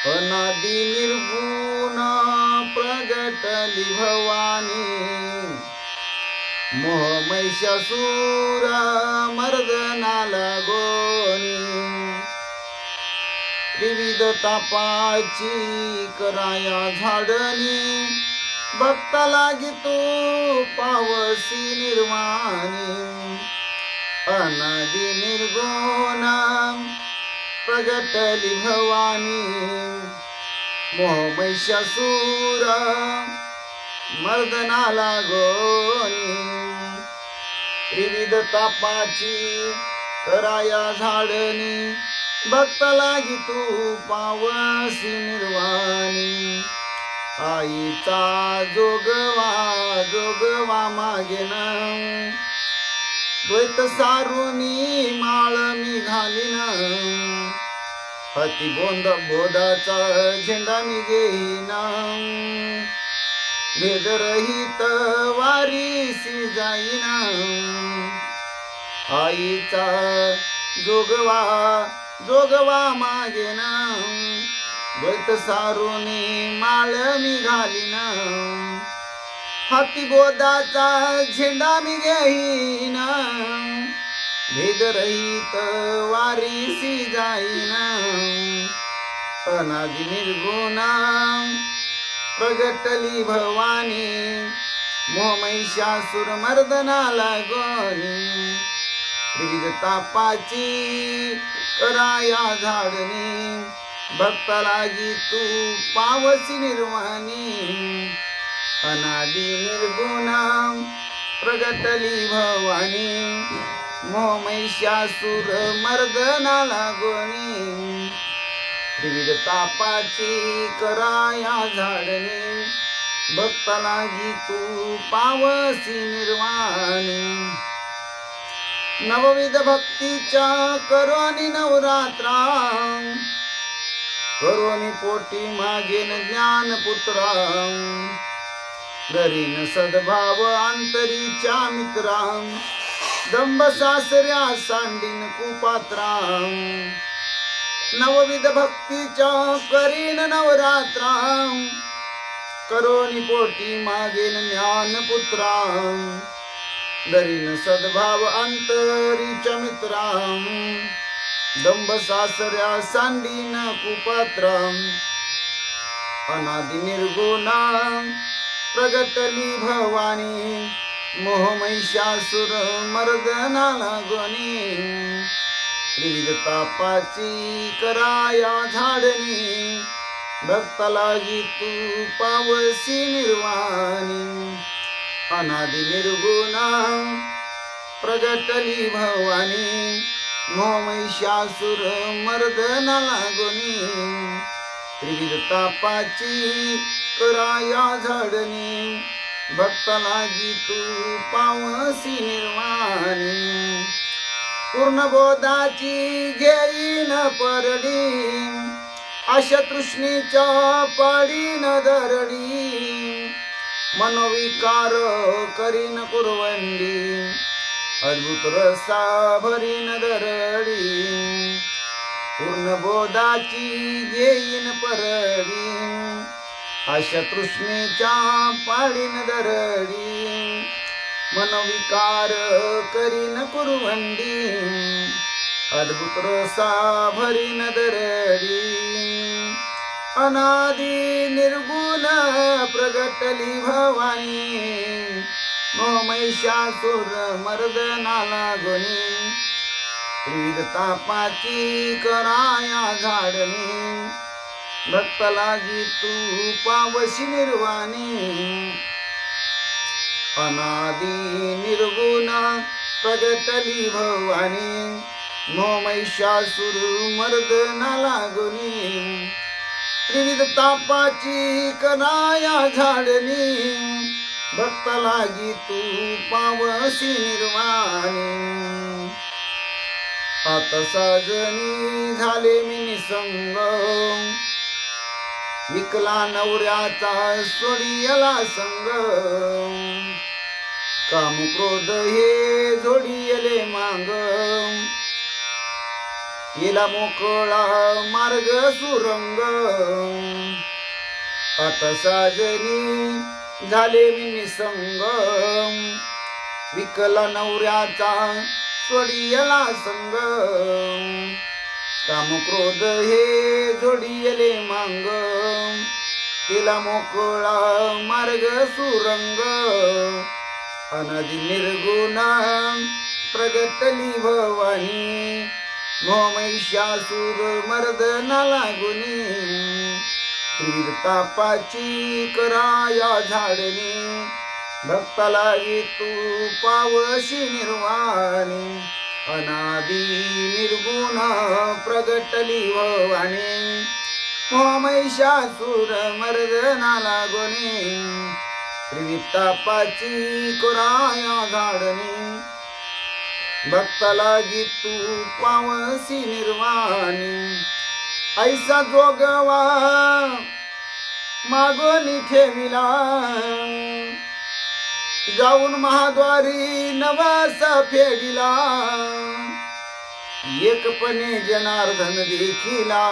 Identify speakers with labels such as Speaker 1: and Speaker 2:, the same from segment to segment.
Speaker 1: अनादि निर्गुण प्रगटली भवानी, मोह महिषासुर मर्दनाला गोनी. त्रिविध तापाची कराया झाडणी, भक्ता लागी तू पावसी निर्वाणी. अनादि निर्गुण प्रगटली भवानी, मोह महिषासुर मर्दनाला गोनी. त्रिविध तापाची कराया झाडणी, भक्ता लागी तू पावसी निर्वाणी. आईचा जोगवा जोगवा मागेन, द्वैत सारुनी माळ मी घालीन. हाती बोधाचा झेंडा मी घेईन, भेदरहित वारीसी जाईन. आईचा जोगवा जोगवा मागेन, द्वैत सारुनी माळ मी घालीन. हाती बोधाचा झेंडा मी घेईन, भेदरहित वारीसी जाईन. अनादि निर्गुण प्रगटली भवानी, मोह महिषासुर मर्दनाला गोनी. त्रिविध तापाची कराया झाडणी, भक्ता लागी तू पावसी निर्वाणी. अनादि निर्गुण प्रगटली भवानी, मोह महिषासुर मर्दनाला गोनी. त्रिविध तापाची कराया झाडणी, भक्ता लागी तू पावसी निर्वाणी. नवविध भक्तीच्या करोनी नवरात्रा, करोनी पोटी मागेन ज्ञानपुत्रा. करीन सद्भाव अंतरीच्या मित्रा, दंभ सासऱ्या सांडीन कुपात्रा. नवविध भक्तीच्या करीन नवरात्रा, करोनी पोटी मागेन ज्ञानपुत्रा. करीन सद्भाव अंतरीच्या मित्रा, दंभ सासऱ्या सांडीन कुपात्रा. अनादि निर्गुण प्रगटली भवानी, मोह महिषासुर मर्दनाला गोनी. त्रिविध तापाची कराया झाडणी, भक्ता लागी तू पावसी निर्वाणी. अनादि निर्गुण प्रगटली भवानी, मोह महिषासुर मर्दनाला गोनी. त्रिविध तापाची कराया झाडणी, भक्ता लागी तू पावसी निर्वाणी. पूर्ण बोधाची घेईन परडी, अशा तृष्णेच्या पाडीन दरडी. मनोविकार करीन कुरवंडी, अद्भुत रसा भरीन दरडी. पूर्ण बोधाची घेईन परडी, अशा तृष्णेच्या पाडीन दरडी. मनोविकार करीन कुरवंडी, अद्भुत रसा भरीन दरडी. अनादि निर्गुण प्रगटली भवानी, मोह महिषासुर मर्दनाला गोनी. त्रिविध तापाची कराया झाडणी, भक्ता लागी तू पावसी निर्वाणी. अनादि निर्गुण प्रगटली भवानी, मोह महिषासुर मर्दनाला गोनी. त्रिविध तापाची कराया झाडणी, भक्त लागी तू पावसी निर्वाणी आता साजनी झाले मी निसंग विकला नवऱ्याचा सोडियला संग काम क्रोध हे जोडियले मांग केला मोकळा मार्ग सुरंग आता साजनी झाले मी निसंग विकला नवऱ्याचा सोडियला संग काम क्रोध हे जोडियले मांग केला मोकळा मार्ग सुरंग अनादि निर्गुण प्रगटली भवानी महिषासूर मर्दनाला गुणी त्रितापाची कराया झाडणी भक्ताला तू पावशी निर्वाणी अनादि निर्गुण प्रगटली भवानी महिषासूर मर्दनाला गुणी त्रितापाची कराया झाडणी भक्ताला तू पावसी निर्वाणी ऐसा जोगवा मागोनी ठेविला जाऊन महाद्वारी नवासा फेडिला एकपणे जनार्दन देखिला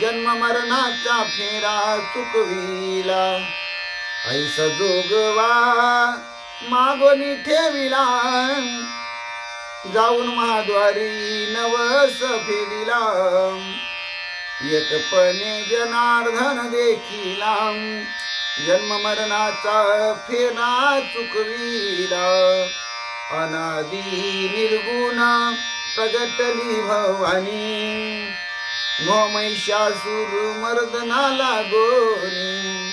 Speaker 1: जन्म मरणाचा फेरा चुकविला ऐसा जोगवा मागोनी ठेविला जाऊन महाद्वारी नवस फेडिला एकपणे जनार्दन देखिला जन्म मरणाचा फेरा चुकविला अनादि निर्गुण प्रगटली भवानी महिषासूर मर्दनाला गोनी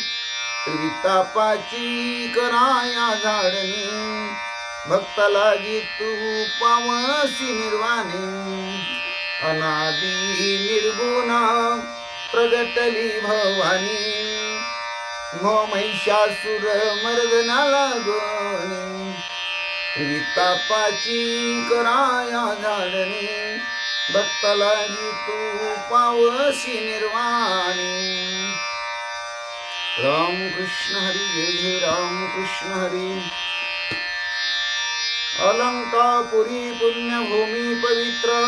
Speaker 1: त्रितापाची कराया झाडणी भक्ताला तू पावसी निर्वाणी अनादि निर्गुण प्रगटली भवानी महिषासूर मर्दनाला गोनी त्रितापाची कराया झाडणी भक्ताला तू पावसी निर्वाणी राम कृष्ण हरी जय जय राम कृष्ण हरी अलंकापुरी पुण्यभूमी पवित्र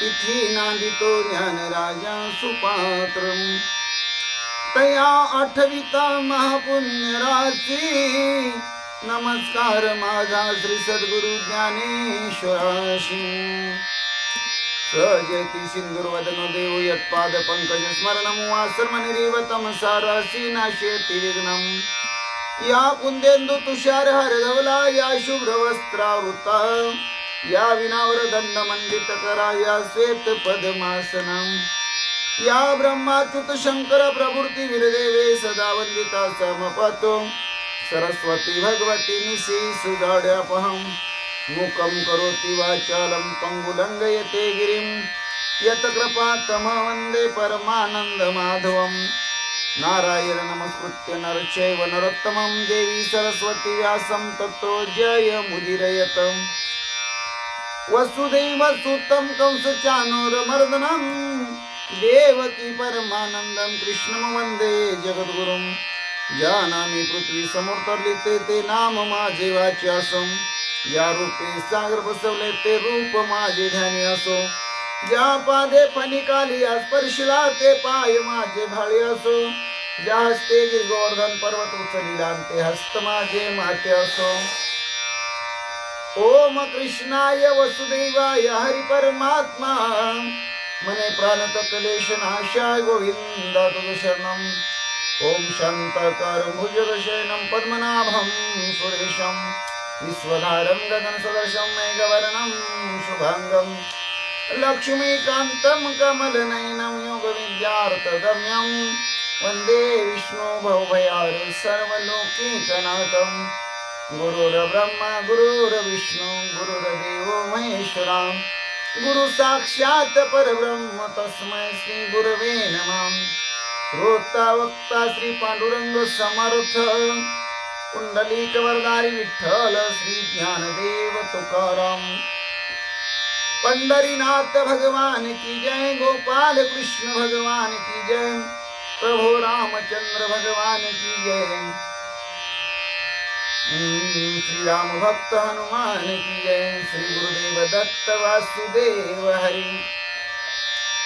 Speaker 1: तिथी नांदितो ज्ञानराजा सुपात्र तया आठविता महापुण्य राशी नमस्कार माझा श्री सद्गुरु ज्ञानेश्वराशी सजयति सिंधुर्वदनो देव यत्पाद पंकज स्मरणं वा सर्वनिरीवतं सारासी नाशयति विघ्नं या कुंदेंदु तुषार हरधवला या शुभ्र वस्त्रावृता या विनावर दंड मंडित करा या श्वेत पद्मासनं या ब्रह्माच्युत शंकर प्रभृती वीरदेवे सदा वंदिता समपतो सरस्वती भगवती निशी सुजाड्यापहं मुखं करोति वाचालं पंगुलंघयते गिरिं यत कृपातमः वन्दे परमानंद माधवं नारायण नमस्कृत्य नरचैव नरोत्तमं देवी सरस्वती व्यासं ततो जयमुदीरयत वसुदेव सुतं कंसचाणूरमर्दनं देवकी परमानंदं कृष्णं वन्दे जगद्गुरुं जानामि पृथ्वी समोरतरली ते नाम माझे वाच्यासं या रूपे सागर बसवले ते रूप माझे ध्यानी असो ज्या पादे फणिकाली स्पर्शिला ते पाय माझे भाळे असो ज्या हस्ते गिरगोवर्धन पर्वत उचलिला ते हस्त माझे माटे असो ओम कृष्णाय वसुदेवाय हरि परमात्मा मने प्राणत क्लेश नाशाय गोविंदा तुझ शरणम ओम शांताकारं भुजगशयनं पद्मनाभं सुरेशं विश्वधारं गगनसदृशं मेघवर्णं शुभांगं लक्ष्मीकान्तं कमलनयनं योगविद्यार्थगम्यं वन्दे विष्णु भवभयार सर्वलोकैकनाथं गुरुर्ब्रह्मा गुरुर्विष्णु गुरुर्देवो महेश्वरा गुरु साक्षात् परब्रह्म तस्मै श्री गुरवे नमः श्रोता वक्ता श्री पांडुरंग समर्थ, कुंडलिक वरदारी विठ्ठल श्री ज्ञानदेव तुकाराम। पंढरीनाथ भगवान की जय, गोपाल कृष्ण भगवान की जय, प्रभु रामचंद्र भगवान की जय, श्री राम भक्त हनुमान की जय, श्री गुरुदेव दत्त वासुदेव हरि।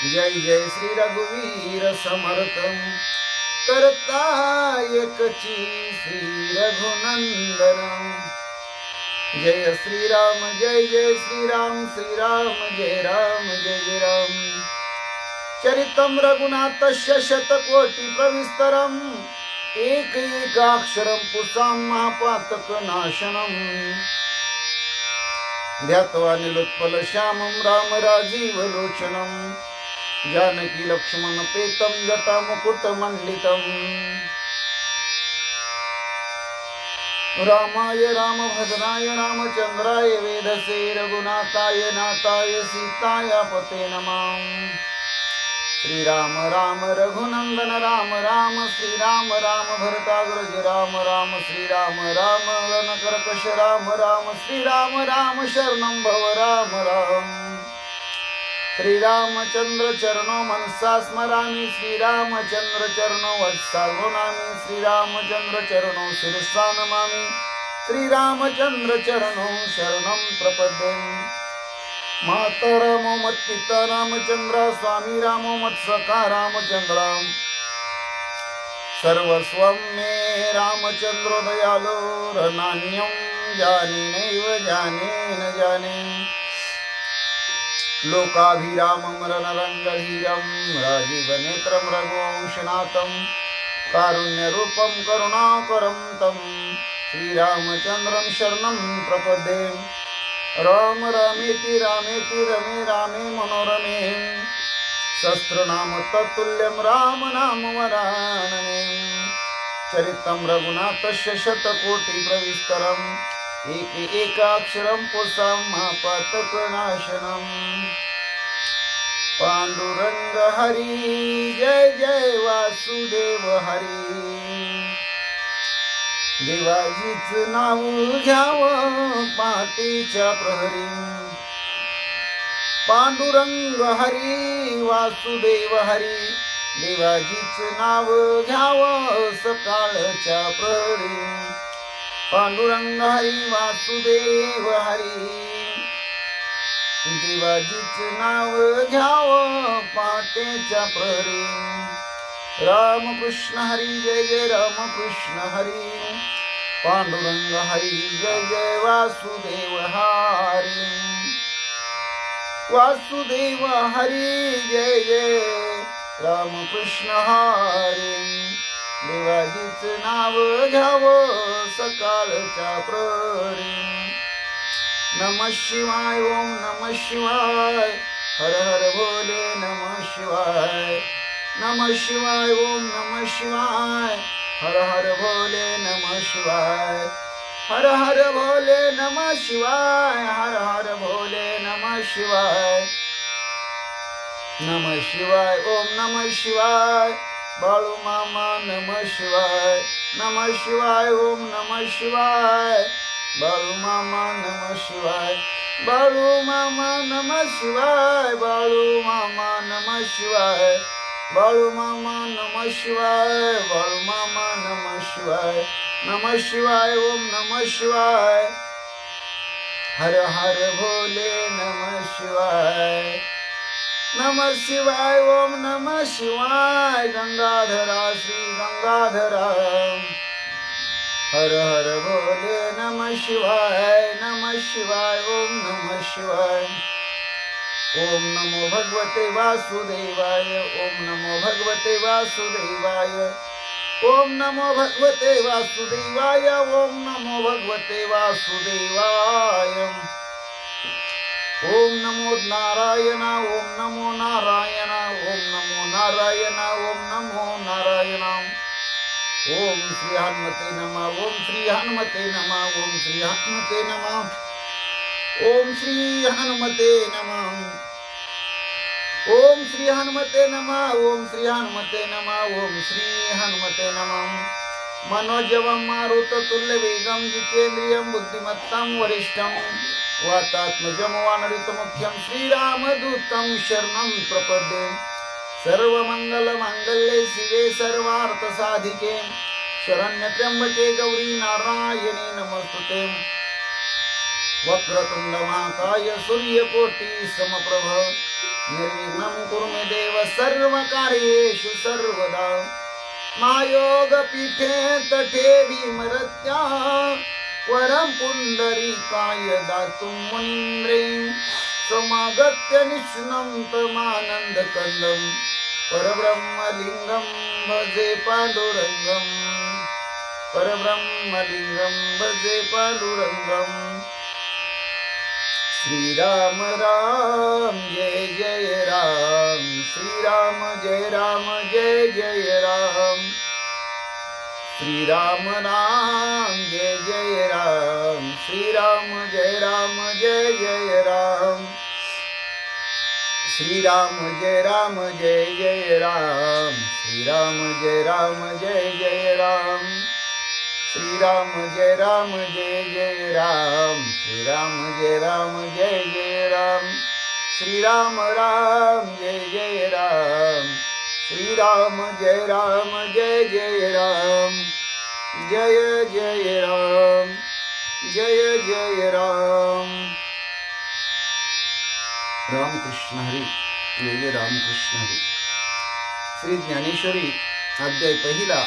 Speaker 1: जय जय श्री रघुवीर समर्थ, करता एकची श्री रघुनंदन। जय श्री राम जय जय श्री राम, श्री राम जय राम जय जय राम। चरितं रघुनाथस्य शतकोटि प्रविस्तरम्, एक एकाक्षरं पुंसां महापातक नाशनम्। ध्यात्वा नीलोत्पल श्यामं राम राजीव लोचनम्, जानकी लक्ष्मण प्रीतं जटा मुकुट मंडितम्। रामाय रामभद्राय रामचंद्राय वेधसे, रघुनाथाय नाथाय सीताय पते नमः। श्री राम राम रघुनंदन राम राम, श्री राम राम भरताग्रज राम राम, श्री राम राम रणकर्कश राम राम, श्री राम राम शरणं भव राम राम। श्री रामचंद्र चरणो मनसा स्मरामि, श्री रामचंद्र चरणो वत्सा गृह्णामि, श्री रामचंद्र चरणो शिरसा नमामि, श्री रामचंद्र चरणो शरणं प्रपद्ये। माता रामो मत पिता रामचंद्र, स्वामी रामो मत सखा रामचंद्र, सर्वस्वं मे रामचंद्रो दयालो, रनान्यं जाने नैव जाने न जाने। लोकाभिरामं रणरङ्गधीरं, राजीवनेत्रं रघुवंशनाथं, कारुण्यरूपं करुणाकरं तं श्रीरामचन्द्रं शरणं प्रपद्ये। राम रामेति रामेति रमे रामे मनोरमे, सहस्रनाम तत्तुल्यं राम नाम वरानने। चरितं रघुनाथस्य शतकोटि प्रविस्तरम्, एक एकाक्षरं पुंसां महापातकनाशनम्। पांडुरंग हरी जय जय वासुदेव हरी, देवाजीच नाव घ्यावं पहाटेच्या प्रहरी। पांडुरंग हरी वासुदेव हरी, देवाजीच नाव घ्यावं सकाळच्या प्रहरी। पांडुरंग हरी वासुदेव हरी, देवाजीच नाव घ्यावं पहाटेच्या प्रहरी। रामकृष्ण हरी जय जय रामकृष्ण हरी, पांडुरंग हरी जय जय वासुदेव हरी। वासुदेव हरी जय जय रामकृष्ण हरी, देवाजीच नाव घ्यावं सकाळच्या प्रहरी। नमः शिवाय ओम नमः शिवाय, हर हर भोले नमः शिवाय। नमः शिवाय ओम नमः शिवाय, हर हर भोले नमः शिवाय। हर हर भोले नमः शिवाय, हर हर भोले नमः शिवाय। नमः शिवाय ओम नमः शिवाय, बाळू मामा नमः शिवाय। नमः शिवाय ओम नमः शिवाय, बाळू मामा नमः शिवाय। बाळू मामा नमः शिवाय, बाळू मामा नमः शिवाय। बाळू मामा नमः शिवाय, बाळू मामा नमः शिवाय। नमः शिवाय ओम नमः शिवाय, हर हर भोले नमः शिवाय। नमः शिवाय ओम नमः शिवाय, गंगाधरा श्री गंगाधरा। हर हर भोले नमः शिवाय। नमः शिवाय ओम नमः शिवाय। ओम नमो भगवते वासुदेवाय, ओम नमो भगवते वासुदेवाय। ओम नमो भगवते वासुदेवाय, ओम नमो भगवते वासुदेवाय। ओम नमो नारायण, ओम नमो नारायण, ओम नमो नारायण, ओम नमो नारायण। ओम श्री हनुमते नमः, ओम श्री हनुमते नमः, ओम श्री हनुमते नमः, ओम श्री हनुमते नमः। ओम श्री हनुमते नमः. ओम श्री हनुमते नमः. ओम श्री हनुमते नमः. मनोजवं मारुततुल्यवेगं जितेन्द्रियं बुद्धिमत्तं वरिष्ठं वातात्मजं वानरितमुख्यं श्रीरामदूतं शरणं प्रपद्ये. सर्वमंगलमांगल्ये शिवे सर्वार्थसाधिके शरण्यत्र्यंबके गौरी नारायणी नमस्तुते. वक्रतुंड महाकाय सूर्यकोटि समप्रभ निर्विघ्नं कुरु मे देव सर्वकार्येषु सर्वदा. महायोगपीठे तटे भीमरत्या वरं पुंडरीकाय दातुं मुनीन्द्रे. समागत्य निष्णं तमानन्दकन्दं परब्रह्मलिङ्गं भजे पाण्डुरङ्गं. परब्रह्मलिङ्गं भजे पाण्डुरङ्गं. श्रीराम राम जय जय राम. श्रीराम जय राम जय जय राम. श्रीराम राम जय जय राम. श्रीराम जय राम जय जय राम. श्रीराम जय राम जय जय राम. श्रीराम जय राम जय जय राम. श्रीराम जय राम जय जय राम. श्रीराम जय राम जय जय राम. श्रीराम राम जय जय राम. श्रीराम जय राम जय जय राम. जय जय राम. जय जय राम. रामकृष्ण हरी. जय जय रामकृष्ण हरी. श्री ज्ञानेश्वरी अध्याय पहिला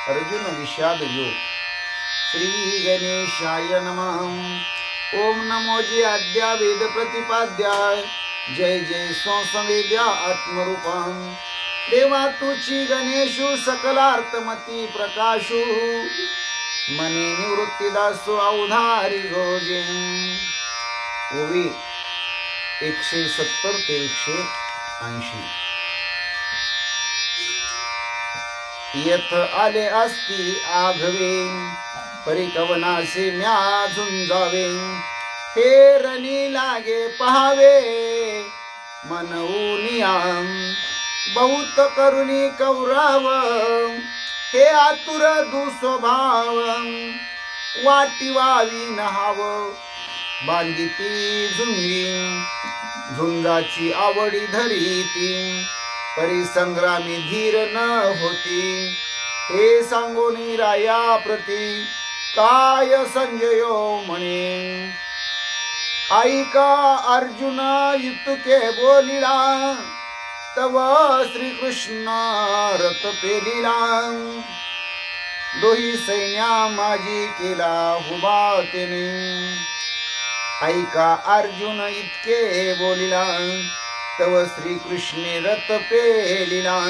Speaker 1: अर्जुन विषाद योग. श्री गणेशाय नमः. ओम नमो जय आद्या वेद प्रतिपाद्याय जय जय संसवेद्या आत्मरूपं. देवा तुची गणेशु सकलार्थमती प्रकाशु मने निवृत्तीदासु अवधारी गोजे. ओवी 170 ते 180. यथ आले असती आघवे परिकवनासे म्या झुंजावे. हे रणी लागे पहावे मनऊनियाम बहुत करुणी कौरव. हे आतुर दुस्वभाव वाटी वावी नहाव. बांधिती झुंजी झुंजाची आवडी धरीती. परिसंग्रामी धीर न होती. हे सांगोनी राया प्रती काय संजयो म्हणे. ऐका अर्जुन युतके बोलिला तव श्रीकृष्ण रथ पेलिला. दोही सैन्या माझी केला हुबा तेने. ऐका अर्जुन इतके बोलिला तव श्रीकृष्णे रथ पेलिला.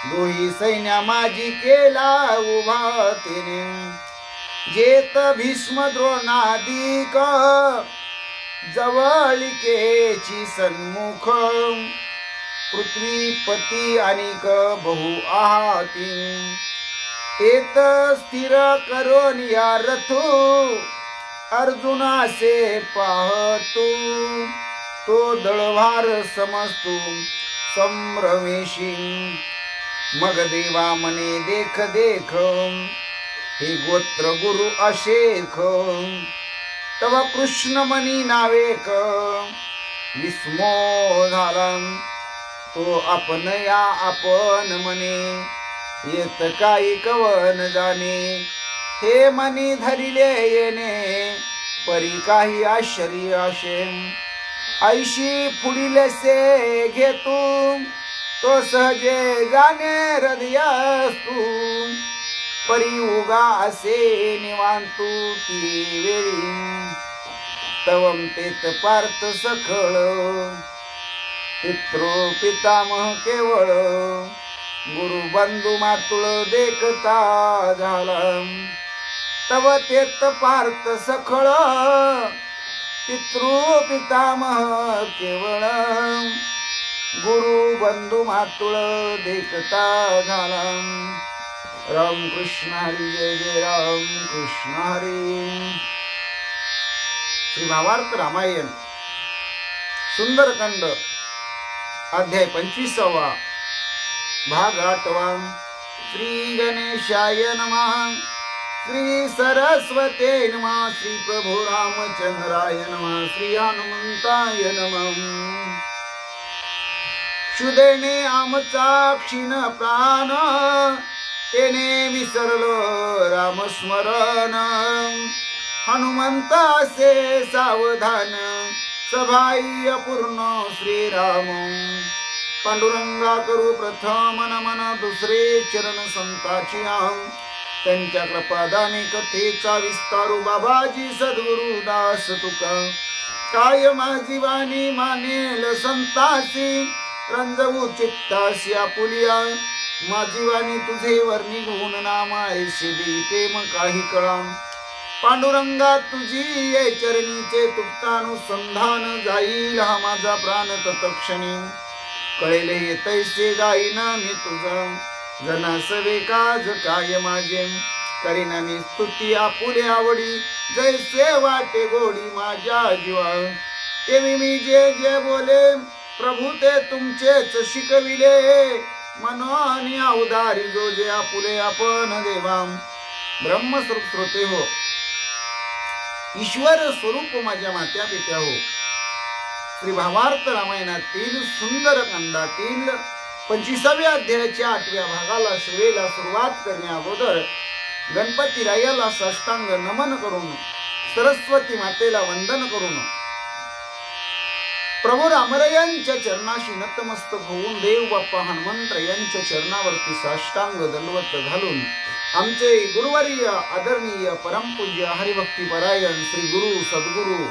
Speaker 1: दोही सैन्या माझी केला उभा तेने. जेत भीष्म द्रोणादिक जवळिकेची सन्मुख. पृथ्वीपती अनिक बहु आहाती. तेत स्थिर करून या रथो अर्जुनासे पाहतो. तो दळभार समजतो संभ्रमेशी. मग देवा मने देख देख हे गोत्र गुरु अशेख. तव कृष्ण मनी नावेक विस्मो झाला. तो आपण या आपण मने येत काही कवन जाणे. हे मनी धरिले येणे परी काही आश्चर्य आशे. ऐशी पुढीलसे घेतू तो सहजे जाणे हृदयास्तू. परी उगा असे निवांतू ती वेळी. तवम तेत पार्थ सखळ पितृ पितामह केवळ. गुरु बंधू मातुळ देखता झाला. तव तेत पार्थ सखळ पितृ पितामह केवळ. गुरु बंधू मातुळ देखता झाला. राम कृष्ण हरी. जय जय राम कृष्ण हरी. श्री भावार्थ रामायण सुंदरकांड अध्याय 25वा भाग 8वा. श्री गणेशाय नमः. श्री सरस्वते नमः. श्री प्रभु रामचंद्राय नमः. श्री हनुमंताय नमः. क्षुदेने आमचा क्षीण प्राण, तेने विसरलो रामस्मरण. हनुमंतासे सावधान, सभाई अपूर्ण श्रीराम. पांडुरंगा करू प्रथम नमन, दुसरे चरण संताची आम. त्यांच्या कृपादानी कथेचा विस्तारू, बाबाजी सद्गुरु दास तुका. काय माझी वाणी मानेल संतासी, रंजवू चित्तासी आपुलिया. माझी वाणी तुझे वर्णी गुण नाम, ऐसे देई प्रेम काही कळा. पांडुरंगा तुझी ये चरणीचे तुप्तानुसंधान, जाईल हा माझा प्राण तत्क्षणी. कळेल हे तैसे गाईना मी तुझा, जनासवे काज काय माझे. करीना मी स्तुती आपुले आवडी, जैसे वाटे गोडी माझ्या जीवा. तेवी मी जे जे बोले, प्रभू ते तुमचेच शिकविले. मनोनी अवधारी जो जे आपुले आपण देवा. ब्रह्मस्वरूप श्रोते हो, ईश्वर स्वरूप माझ्या मात्या पित्या हो. श्री भावार्थ रामायणातील सुंदर कांडातील 25व्या अध्यायाच्या 8व्या भागाला सेवेला सुरुवात करण्या अगोदर गणपती रायाला साष्टांग नमन करून, सरस्वती मातेला वंदन करून, प्रभू रामरायांच्या चरणाशी नतमस्तक होऊन देव बाप्पा हनुमंतरायांच्या चरणावरती साष्टांग दंडवत घालून आमचे गुरुवर्य आदरणीय परमपूज्य हरिभक्ती परायण श्री गुरु सद्गुरु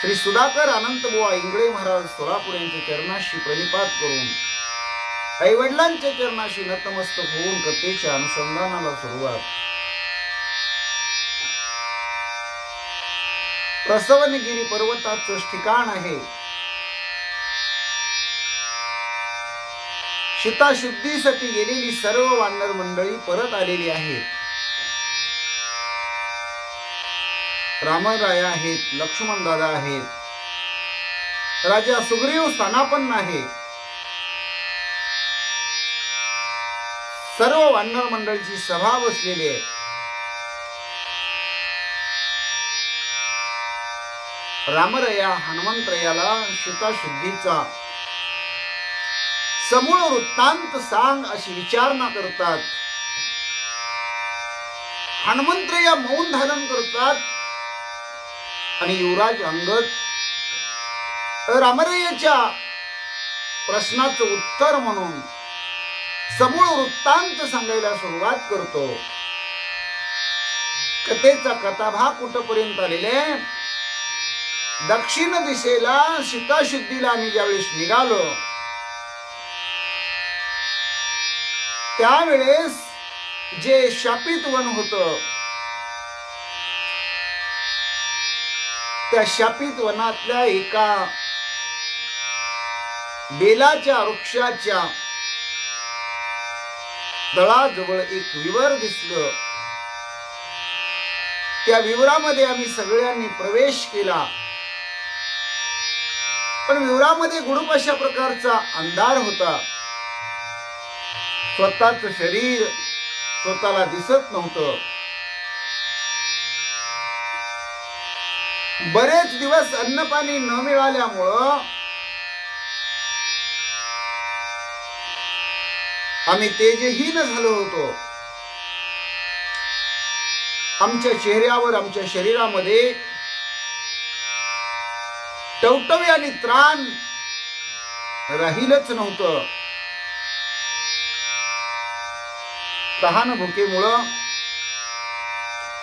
Speaker 1: श्री सुधाकर अनंतबुवा इंगळे महाराज सोलापूर यांच्या चरणाशी प्रणिपात करून आईवडिलांच्या चरणाशी नतमस्तक होऊन कथेच्या अनुसंधानाला सुरुवात. प्रसवनगिरी पर्वताचं ठिकाण आहे. शीताशुद्धीसाठी गेलेली सर्व वानर मंडळी परत आलेली आहेत. रामराया आहेत, लक्ष्मण दादा आहेत, राजा सुग्रीव स्थानापन्न आहे. सर्व वानर मंडळीची सभा बसलेली आहे. रामराया हनुमंतरायाला शीताशुद्धीचा समूळ वृत्तांत सांग अशी विचारणा करतात. हनुमंतराया मौन धारण करतात आणि युवराज अंगद रामरायाच्या प्रश्नाचं उत्तर म्हणून समूळ वृत्तांत सांगायला सुरुवात करतो. कथेचा कथाभाग कुठपर्यंत आलेले? दक्षिण दिशेला शीताशुद्धीला आम्ही ज्यावेळेस निघालो त्यावेळेस जे शापित वन होतं, त्या शापित वनातल्या एका बेलाच्या वृक्षाच्या तळाजवळ एक विवर दिसलं. त्या विवरामध्ये आम्ही सगळ्यांनी प्रवेश केला. पण विवरामध्ये गुडूप अशा प्रकारचा अंधार होता. स्वतःच शरीर स्वतःला दिसत नव्हतं. बरेच दिवस अन्नपाणी न मिळाल्यामुळं आम्ही तेजहीन झालो होतो. आमच्या चेहऱ्यावर, आमच्या शरीरामध्ये टवटवी आणि त्राण राहीलच नव्हतं. तहान भुकेमुळं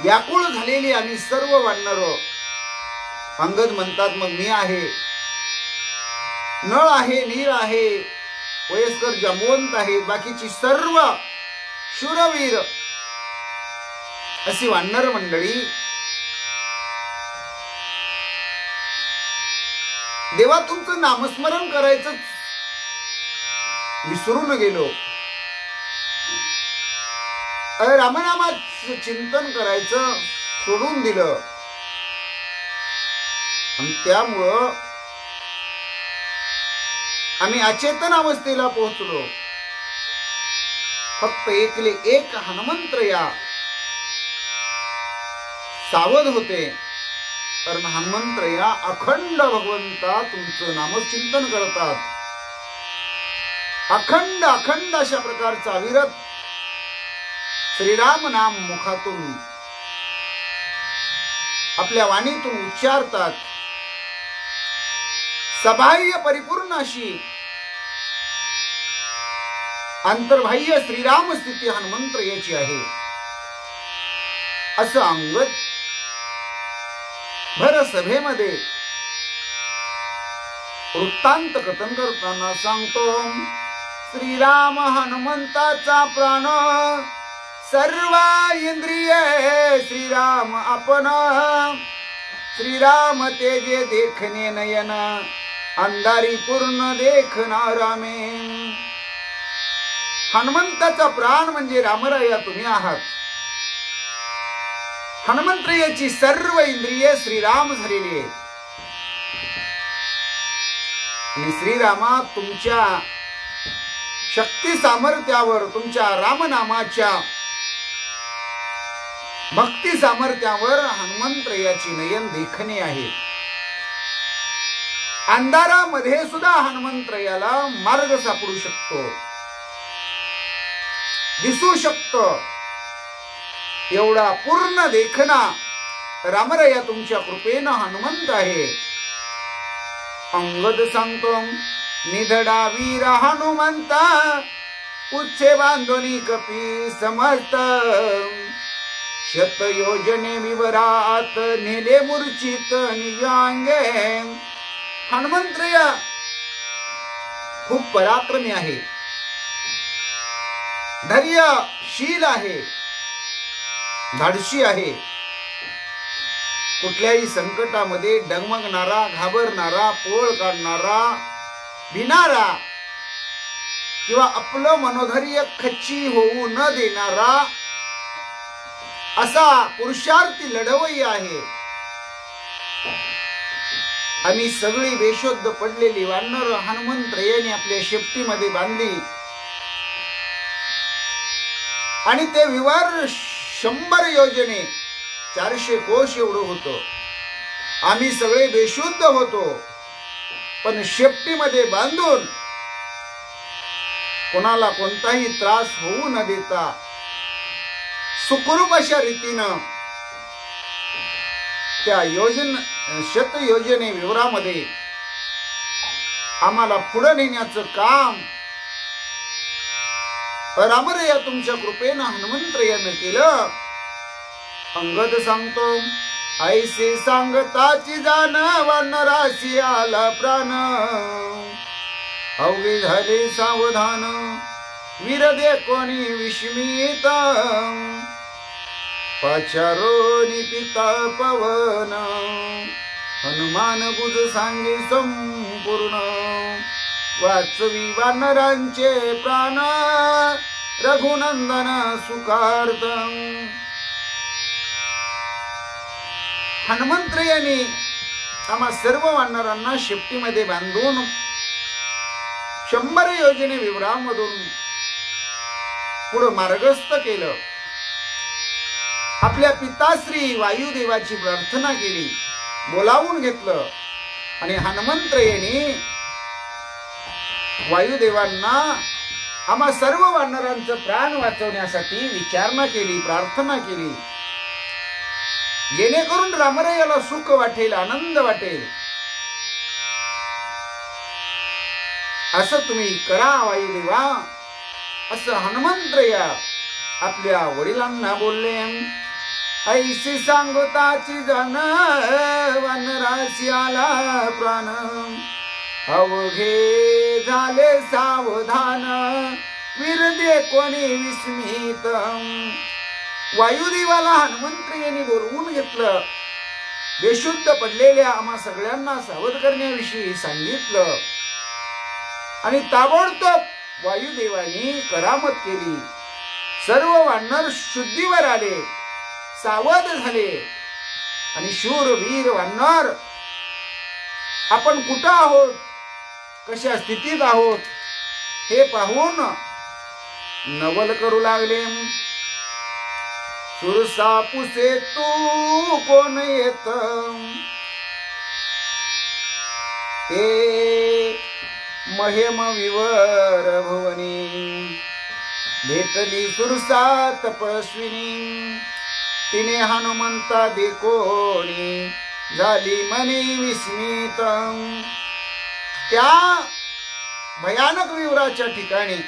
Speaker 1: व्याकुळ झालेली आम्ही सर्व वानर. अंगद म्हणतात, मग मी आहे, नळ आहे, नीर आहे, वयस्कर जांबवंत आहेत, बाकीची सर्व शूरवीर अशी वानर मंडळी देवा तुमचं नामस्मरण करायचं विसरून गेलो. रामनामाचं चिंतन करायचं सोडून दिलं. आणि त्यामुळं आम्ही अचेतन अवस्थेला पोहोचलो. फक्त एकले एक हनुमंत्रया सावध होते. कारण हनुमंत्रया अखंड भगवंता तुमचं नामचिंतन करतात. अखंड अखंड अशा प्रकारचा अविरत श्रीराम नाम मुखातून आपल्या वाणीतून उच्चारतात. सबाह्य परिपूर्ण अशी अंतर्बाह्य श्रीराम स्थिती हनुमंत्रयाची आहे. असं अंगद भर सभेमध्ये वृत्तांत कथन करताना सांगतो. श्रीराम हनुमंताचा प्राण सर्व इंद्रिय श्रीराम आपण. श्रीराम तेजे देखणे नयन अंधारी पूर्ण देखणारा मे. हनुमंताचा प्राण म्हणजे रामराया तुम्ही आहात. हनुमंतरायाची सर्व इंद्रिये श्रीराम झालेली आहेत. आणि श्रीरामा तुमच्या शक्ती सामर्थ्यावर, तुमच्या रामनामाच्या भक्ती सामर्थ्यावर हनुमंतरायाची नयन देखणे आहेत. अंधारामध्ये सुद्धा हनुमंतरायाला मार्ग सापडू शकतो, दिसू शकतो. एवढा पूर्ण देखना रामराया तुमच्या कृपेनं हनुमंत आहे. अंगद सांगतो. निधडा वीर हनुमंता उच्छे बांधोनी कपी समर्थ. शत योजने विवरात नेले मूर्छित निजांगे. हनुमंतराया खूप पराक्रमी आहे, धैर्यशील आहे, धाडशी आहे. कुठल्याही संकटामध्ये डगमगणारा, घाबरणारा, पोळ काढणारा, भिणारा किंवा आपलं मनोधैर्य खच्ची होऊ न देणारा असा पुरुषार्थी लढवई आहे. आम्ही सगळी बेशुद्ध पडलेली वानर हनुमंतरायाने आपल्या शेपटीमध्ये बांधली आणि ते विवार 100 योजने 400 कोश एवढं होतं. आम्ही सगळे बेशुद्ध होतो, पण शेपटीमध्ये बांधून कोणाला कोणताही त्रास होऊ न देता सुखरूप अशा रीतीनं त्या शत योजने विवरामध्ये आम्हाला पुढे नेण्याचं काम रामराया तुमच्या कृपेनं हनुमंतरायानं केलं. अंगद सांगतो. ऐसे सांगताची जाण वानराशी आला प्राण. अवघे झाले सावधान वीर दे कोणी विस्मित. पाचारोनी पिता पवन हनुमान गुज सांगे संपूर्ण. वाचवी वानरांचे प्राण रघुनंदन सुखार्थ. हनुमंतरायाने आम्हा सर्व वानरांना शेपटीमध्ये बांधून 100 योजने विवरामधून पुढे मार्गस्थ केलं. आपल्या पिताश्री वायुदेवाची प्रार्थना केली, बोलावून घेतलं आणि हनुमंतरायाने वायुदेवांना आम्हा सर्व वानरांचं प्राण वाचवण्यासाठी विचारणा केली, प्रार्थना केली. जेणेकरून रामरायाला सुख वाटेल, आनंद वाटेल. असं तुम्ही करा वायुदेवा, असं हनुमंतराया आपल्या वडिलांना बोलले. ऐशी सांगताची जाण वानराशी आला प्राण. अवघे झाले सावधान वीर दे कोणी विस्मित. वायुदेवाला हनुमंतरायाने बोलवून घेतलं, बेशुद्ध पडलेल्या आम्हा सगळ्यांना सावध करण्याविषयी सांगितलं आणि ताबडतोब वायुदेवाने करामत केली. सर्व वानर शुद्धीवर आले, सावध झाले आणि शूर वीर वानर आपण कुठं आहोत, कशा स्थितीत आहोत हे पाहून नवल करू लागले. सुरसा पुसे तू कोण येत, ते महेम विवर भुवनी. भेटली सुरसा तपस्विनी, तिने हनुमंता देखोनी, झाली मनी विस्मित. त्या भयानक विवराच्या ठिकाणी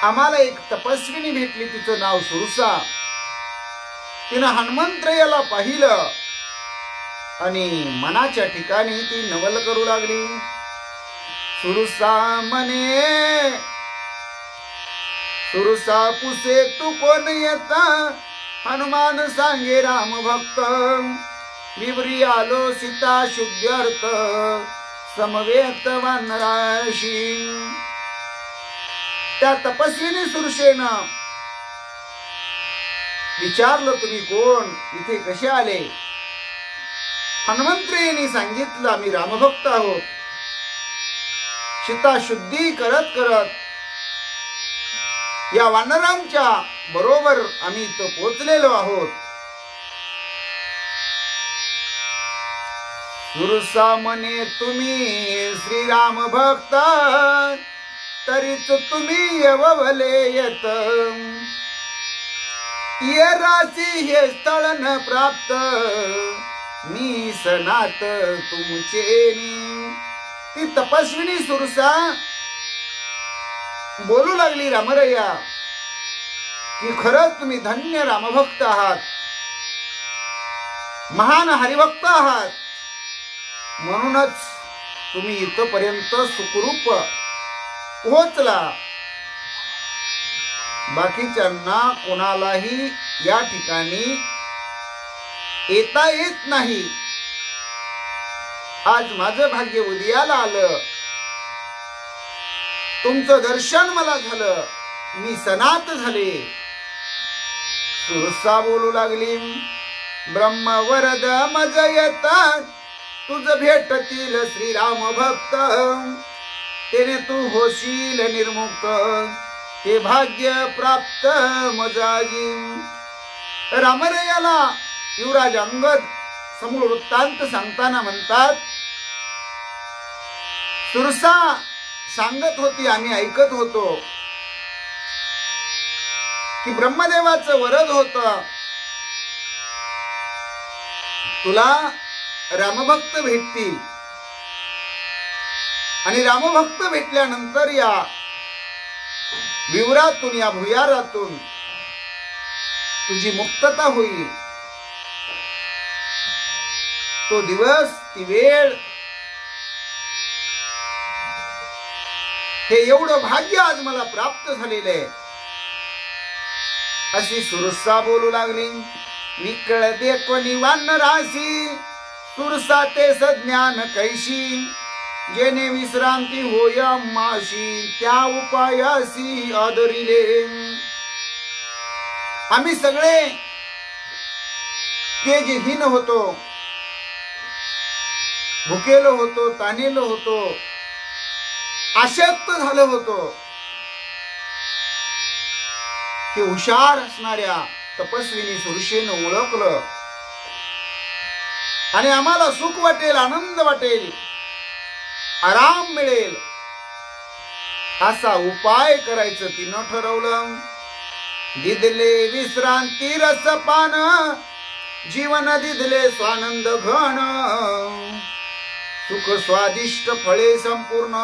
Speaker 1: आम्हाला एक तपस्विनी भेटली, तिचं नाव सुरसा. तिनं हनुमंतरायाला पाहिलं आणि मनाच्या ठिकाणी ती नवल करू लागली. सुरसा म्हणे, सुरसा पुसे तू कोण येता, हनुमान सांगे राम भक्त. विवरी आलो सीता शुद्ध्यर्थ, समवेत वानराशी. त्या तपस्विनी सुरसेनं विचारलं, तुम्ही कोण, इथे कसे आले? हनुमंतरायांनी सांगितलं, आम्ही रामभक्त आहोत. सीता शुद्धी करत करत या वानरांच्या बरोबर आम्ही इथं पोचलेलो आहोत. सुरसा म्हणे, तुम्ही श्रीराम भक्त, तरीच तुम्ही यवले येत. ये राशी हे स्थळ न प्राप्त, मी सनात तुमचे. ती तपस्विनी सुरसा बोलू लागली रामरया की खरंच तुम्ही धन्य रामभक्त आहात, महान हरिभक्त आहात, म्हणूनच तुम्ही इथपर्यंत सुखरूप पोहोचला. बाकीच्यांना कोणालाही या ठिकाणी येता येत नाही. आज माझं भाग्य उदयाला आलं, तुमचं दर्शन मला झालं, मी सनात झाले. सुरसा बोलू लागली, ब्रह्म वरद मज येतात, तुझ भेटतील श्रीराम भक्त. तेने तू होशील निर्मुक्त, ते भाग्य प्राप्त मजाजी. रामरयाला युवराज अंगद समूळ वृत्तांत सांगताना म्हणतात, सुरसा सांगत होती, आम्ही ऐकत होतो की ब्रह्मदेवाचं वरद होत, तुला रामभक्त भेटतील आणि रामभक्त भेटल्यानंतर या विवरातून, या भुयारातून तुझी मुक्तता होईल. तो दिवस, ती वेळ, हे एवढं भाग्य आज मला प्राप्त झालेलं आहे. अशी सुरसा बोलू लागली. विकळ देखोनी वानरासी, सुरसा ते सज्ञान कैशी. जेने विश्रांती होय माशी, त्या उपायासी आदरिले. आम्ही सगळे तेजहीन होतो, भुकेलो होतो, तानेलो होतो, आशक्त झालो होतो. हे हुशार असणाऱ्या तपस्विनी सुरसेनं ओळखलं आणि आम्हाला सुख वाटेल, आनंद वाटेल, आराम मिळेल असा उपाय करायचं तिनं ठरवलं. दिदले विश्रांती रसपान, जीवन दिदले स्वानंद घन. सुख स्वादिष्ट फळे संपूर्ण,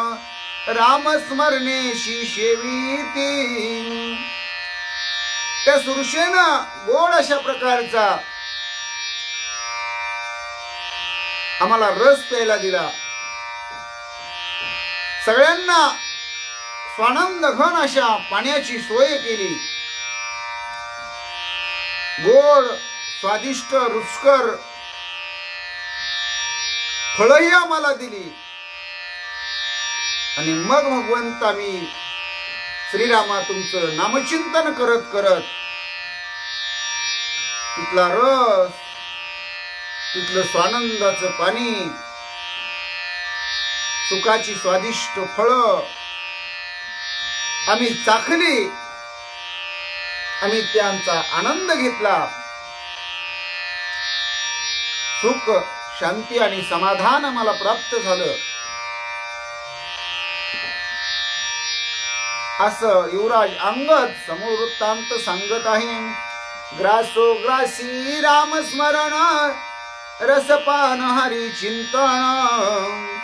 Speaker 1: राम स्मरणेशी शेवीती. त्या सुरसेनं गोड अशा प्रकारचा आम्हाला रस प्यायला दिला. सगळ्यांना स्वानंद घन अशा पाण्याची सोय केली. गोड स्वादिष्ट रुचकर फळही आम्हाला दिली. आणि मग भगवंत आम्ही श्रीरामा तुमचं नामचिंतन करत करत तिथला रस, तिथलं स्वानंदाचं पाणी सुखाची स्वादिष्ट फळं आम्ही चाखली, आम्ही त्यांचा आनंद घेतला. सुख, शांती आणि समाधान आम्हाला प्राप्त झालं. असं युवराज अंगद समोर वृत्तांत सांगत आहे. ग्रासो ग्रासी राम स्मरण, रसपान हरी चिंतन,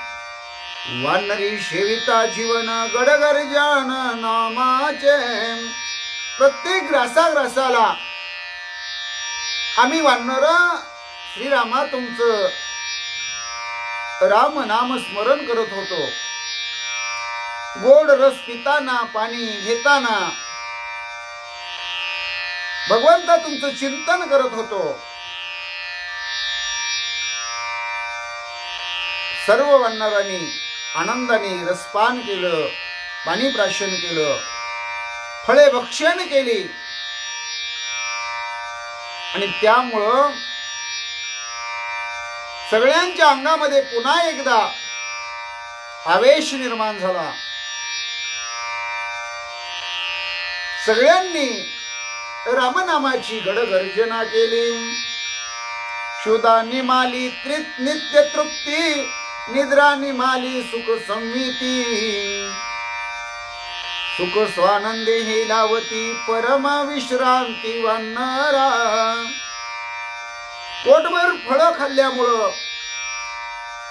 Speaker 1: वानरी सेविता जीवन गडगर्जन नामाचे. प्रत्येक ग्रासाला आम्ही वानर श्रीरामा तुमचं राम नाम स्मरण करत होतो. गोड रस पिताना, पाणी घेताना भगवंता तुमचं चिंतन करत होतो. सर्व वानरांनी आनंदाने रसपान केलं, पाणी प्राशन केलं, फळे भक्षण केली आणि त्यामुळं सगळ्यांच्या अंगामध्ये पुन्हा एकदा आवेश निर्माण झाला. सगळ्यांनी रामनामाची गडगर्जना केली. शुदा निमाली नित्य तृप्ती, निद्रा निमाली सुख संविती, सुख स्वानंदे हे लावती परम विश्रांती वानरा. पोटभर फळं खाल्ल्यामुळं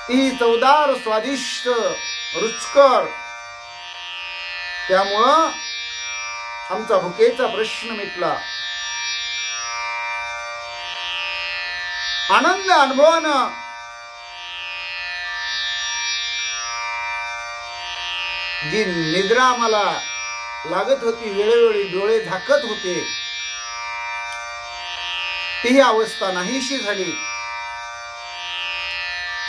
Speaker 1: ती चवदार स्वादिष्ट रुचकर, त्यामुळं आमचा भुकेचा प्रश्न मिटला. आनंद अनुभवानं जी निद्रा आम्हाला लागत होती, वेळोवेळी डोळे झाकत होते, ती अवस्था नाहीशी झाली.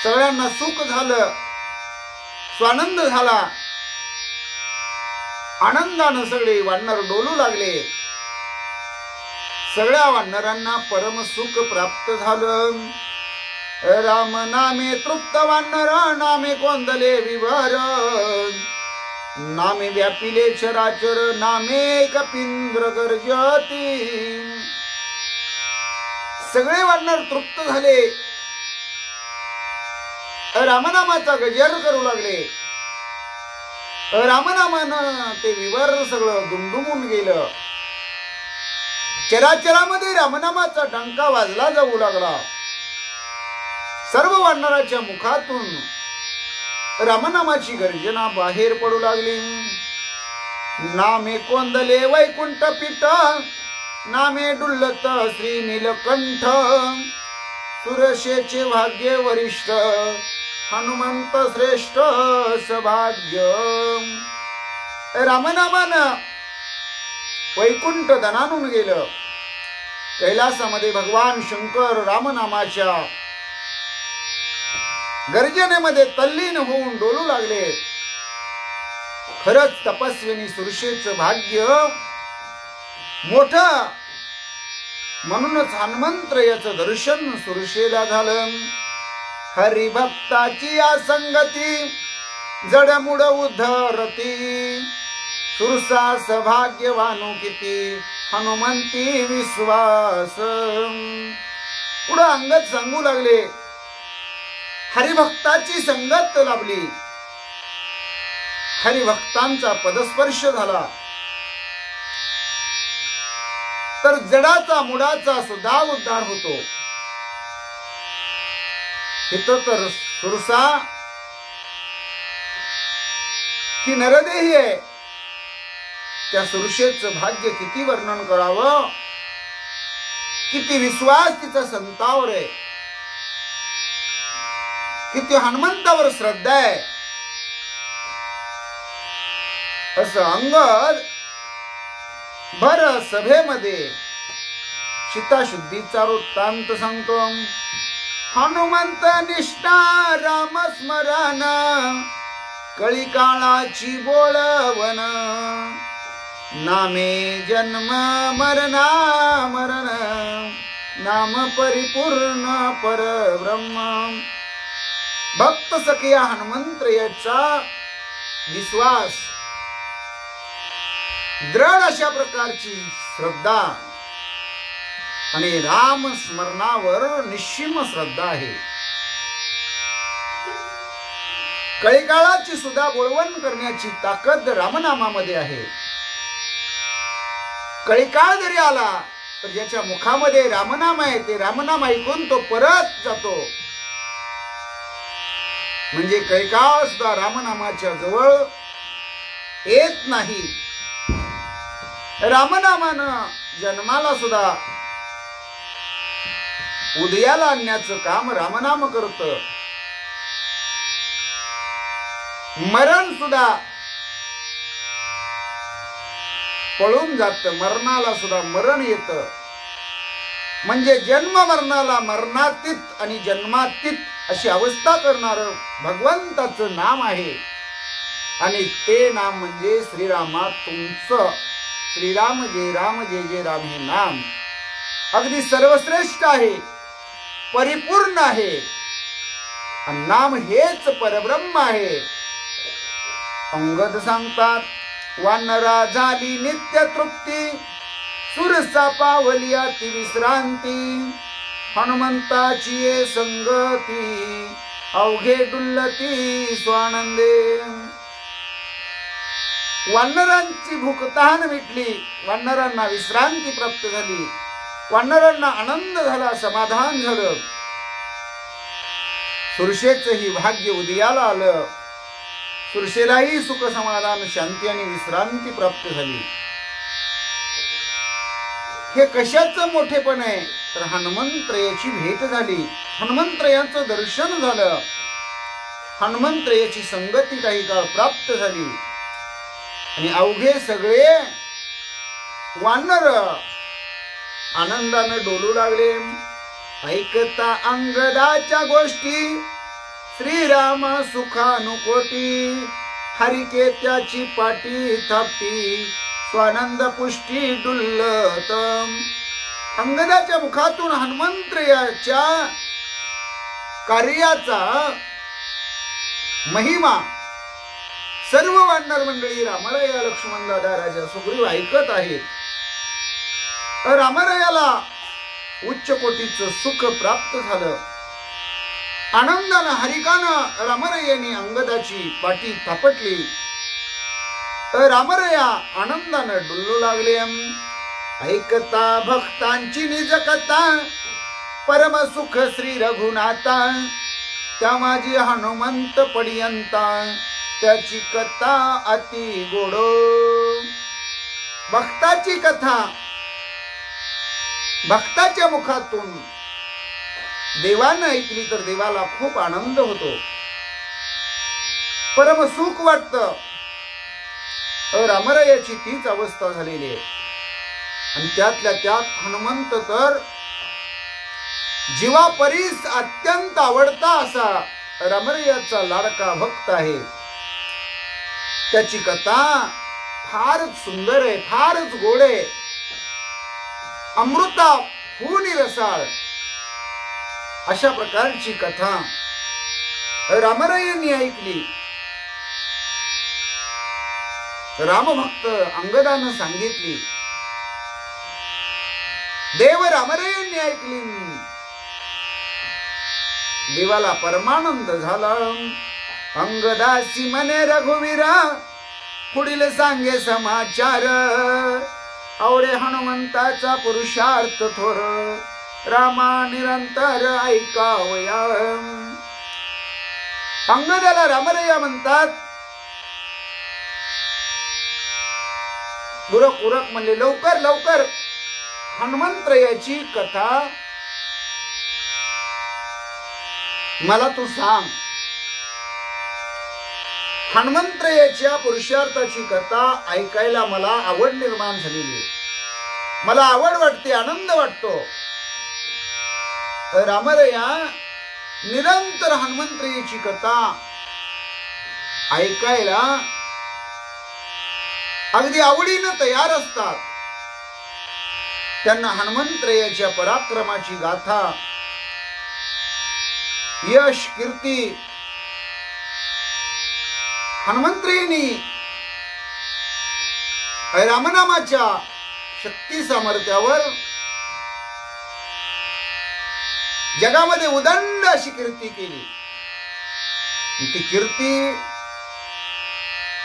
Speaker 1: सगळ्यांना सुख झालं, स्वानंद झाला. आनंदानं सगळे वानर डोलू लागले. सगळ्या वानरांना परम सुख प्राप्त झालं. राम नामे तृप्त वानर, नामे कोंदले विभर, नामे व्यापिले चराचर, नामे कपिंद्र गर्जती. सगळे वानर तृप्त झाले, रामनामाचा गजर करू लागले. रामनामानं ते विवर सगळं दुमदुमून गेलं. चराचरामध्ये रामनामाचा डंका वाजला जाऊ लागला. सर्व वानराच्या मुखातून रामनामाची गर्जना बाहेर पडू लागली. नामे कोंदले वैकुंठ पीठ, नामे डुल्लत श्री नीलकंठ, सुरशेचे भाग्य वरिष्ठ, हनुमंत श्रेष्ठ सभाग्य. रामनामानं वैकुंठ दणानून गेलं. कैलासामध्ये भगवान शंकर रामनामाच्या गर्जनेमध्ये तल्लीन होऊन डोलू लागले. खरंच तपस्विनी सुरशेचं भाग्य मोठं, म्हणूनच हनुमंत याचं दर्शन सुरशेला झालं. हरिभक्ताची असंगती जडमुड उद्धरती, सुरसा सभाग्यवानु किती, हनुमंती विश्वास. पुढे अंगद सांगू लागले, हरिभक्ताची संगत लाभली, हरिभक्तांचा पदस्पर्श झाला तर जडाचा मुडाचा सुद्धा उद्धार होतो. इथं तर सुरसा ही नरदेही आहे. त्या सुरशेचं भाग्य किती वर्णन करावं, किती विश्वास तिचा संतावर आहे, किती हनुमंतावर श्रद्धा आहे. असं अंगद भर सभेमध्ये चित्ताशुद्धीचा वृत्तांत सांगतो. हनुमंत निष्ठा राम स्मरण, कळी काळाची बोळवण, नामे जन्म मरणा मरण, नाम परिपूर्ण परब्रह्म. भक्त सखिया हनुमंतरायाचा विश्वास, दृढ अशा प्रकारची श्रद्धा आणि राम स्मरणावर निश्चिम श्रद्धा आहे. कळीकाळाची सुद्धा बोळवण करण्याची ताकद रामनामामध्ये आहे. कळीकाळ जरी आला तर ज्याच्या मुखामध्ये रामनाम आहे ते रामनाम ऐकून तो परत जातो. म्हणजे कळीकाळ सुद्धा रामनामाच्या जवळ येत नाही. रामनामानं जन्माला सुद्धा उदयाला आणण्याचं काम रामनाम करतं. मरण सुद्धा पळून जात, मरणाला सुद्धा मरण येत. म्हणजे जन्म मरणाला मरणातीत आणि जन्मातीत अशी अवस्था करणार भगवंताचं नाम आहे. आणि ते नाम म्हणजे श्रीरामा तुमचं. श्रीराम जय राम जय जय राम हे नाम अगदी सर्वश्रेष्ठ आहे, परिपूर्ण आहे. आणि नाम हेच परब्रह्म आहे. अंगद सांगतात वानरा झाली नित्य तृप्ती, सुरसा पावली अति विश्रांती, हनुमंताची ये संगती, अवघे डुल्लती स्वानंदे. वानरांची भूक तहान मिटली, वानरांना विश्रांती प्राप्त झाली, वानरांना आनंद झाला, समाधान झालं. सुरशेचंही भाग्य उदयाला आलं. सुरशेलाही सुख समाधान शांती आणि विश्रांती प्राप्त झाली. हे कशाचं मोठेपण आहे तर हनुमंतरायाची भेट झाली, हनुमंतरायाचं दर्शन झालं, हनुमंतरायाची संगती काही काळ प्राप्त झाली. आणि अवघे सगळे वानर आनंदानं डोलू लागले. ऐकता अंगदाच्या गोष्टी, श्रीराम सुखानुकोटी, हरिके त्याची पाटी थापटी, स्वानंद पुष्टी डुल्लत. अंगदाच्या मुखातून हनुमंतरायाच्या कार्याचा महिमा सर्व वानर मंडळी रामराया, लक्ष्मण दादा, राजा सुग्रीव ऐकत आहेत. रामरायाला उच्च कोटीचं सुख प्राप्त झालं. आनंदानं हरिकानं रामरायाने अंगदाची पाठी थापटली. रामराया आनंदानं डुल्लू लागले. ऐकता भक्तांची निज कथा, परम सुख श्री रघुनाथा, त्या माझी हनुमंत पर्यंता, त्याची कथा अति गोडो. भक्ताची कथा भक्ताच्या मुखातून देवानं ऐकली तर देवाला खूप आनंद होतो, परम सुख वाटतं. रामरायाची तीच अवस्था झालेली आहे. आणि त्यातल्या त्यात हनुमंत तर जीवापरीस अत्यंत आवडता असा रामरायाचा लाडका भक्त आहे. त्याची कथा फारच सुंदर आहे, फारच गोड आहे, अमृता हुनी रसाळ अशा प्रकारची कथा रामरायांनी ऐकली. रामभक्त अंगदानं सांगितली, देव रामरायांनी ऐकली. देवाला परमानंद झाला. अंगदासी मने रघुवीरा, पुढील सांगे समाचार, आवडे हनुमंताचा पुरुषार्थ थोर, रामा निरंतर ऐकावया. अंगदाला रामराया म्हणतात. गुरक म्हणले लवकर लवकर हनुमंतरायाची कथा मला तू सांग. हनुमंतरायाच्या पुरुषार्थाची कथा ऐकायला मला आवड निर्माण झालेली आहे, मला आवड वाटते, आनंद वाटतो. रामराया निरंतर हनुमंतरायाची कथा ऐकायला अगदी आवडीनं तयार असतात. त्यांना हनुमंतरायाच्या पराक्रमाची गाथा, यश, कीर्ती हनुमंत्रींनी रामनामाच्या शक्ती सामर्थ्यावर जगामध्ये उदंड अशी कीर्ती केली. ती कीर्ती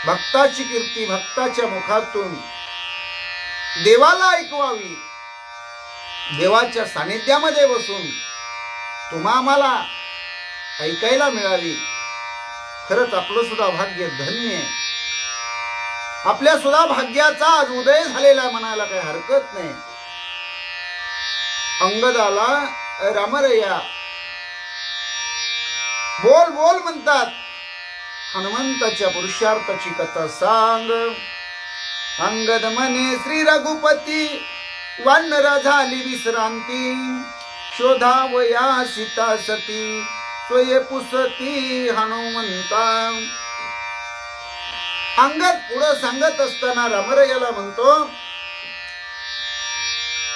Speaker 1: भक्ताची कीर्ती भक्ताच्या मुखातून देवाला ऐकवावी, देवाच्या सानिध्यामध्ये बसून तुम्हा आम्हाला ऐकायला मिळावी. खरंच आपलं सुद्धा भाग्य धन्य आहे. आपल्या सुद्धा भाग्याचा आज उदय झालेला म्हणायला काही हरकत नाही. अंगदाला रामरया बोल बोल म्हणतात. हनुमंताच्या पुरुषार्थाची कथा सांग. अंगद म्हणे श्री रघुपती वानरा झाली विश्रांती. शोधावया सीता सती सोये पुसती हनुमंता. अंगद पुढे सांगत असताना रामरयाला म्हणतो,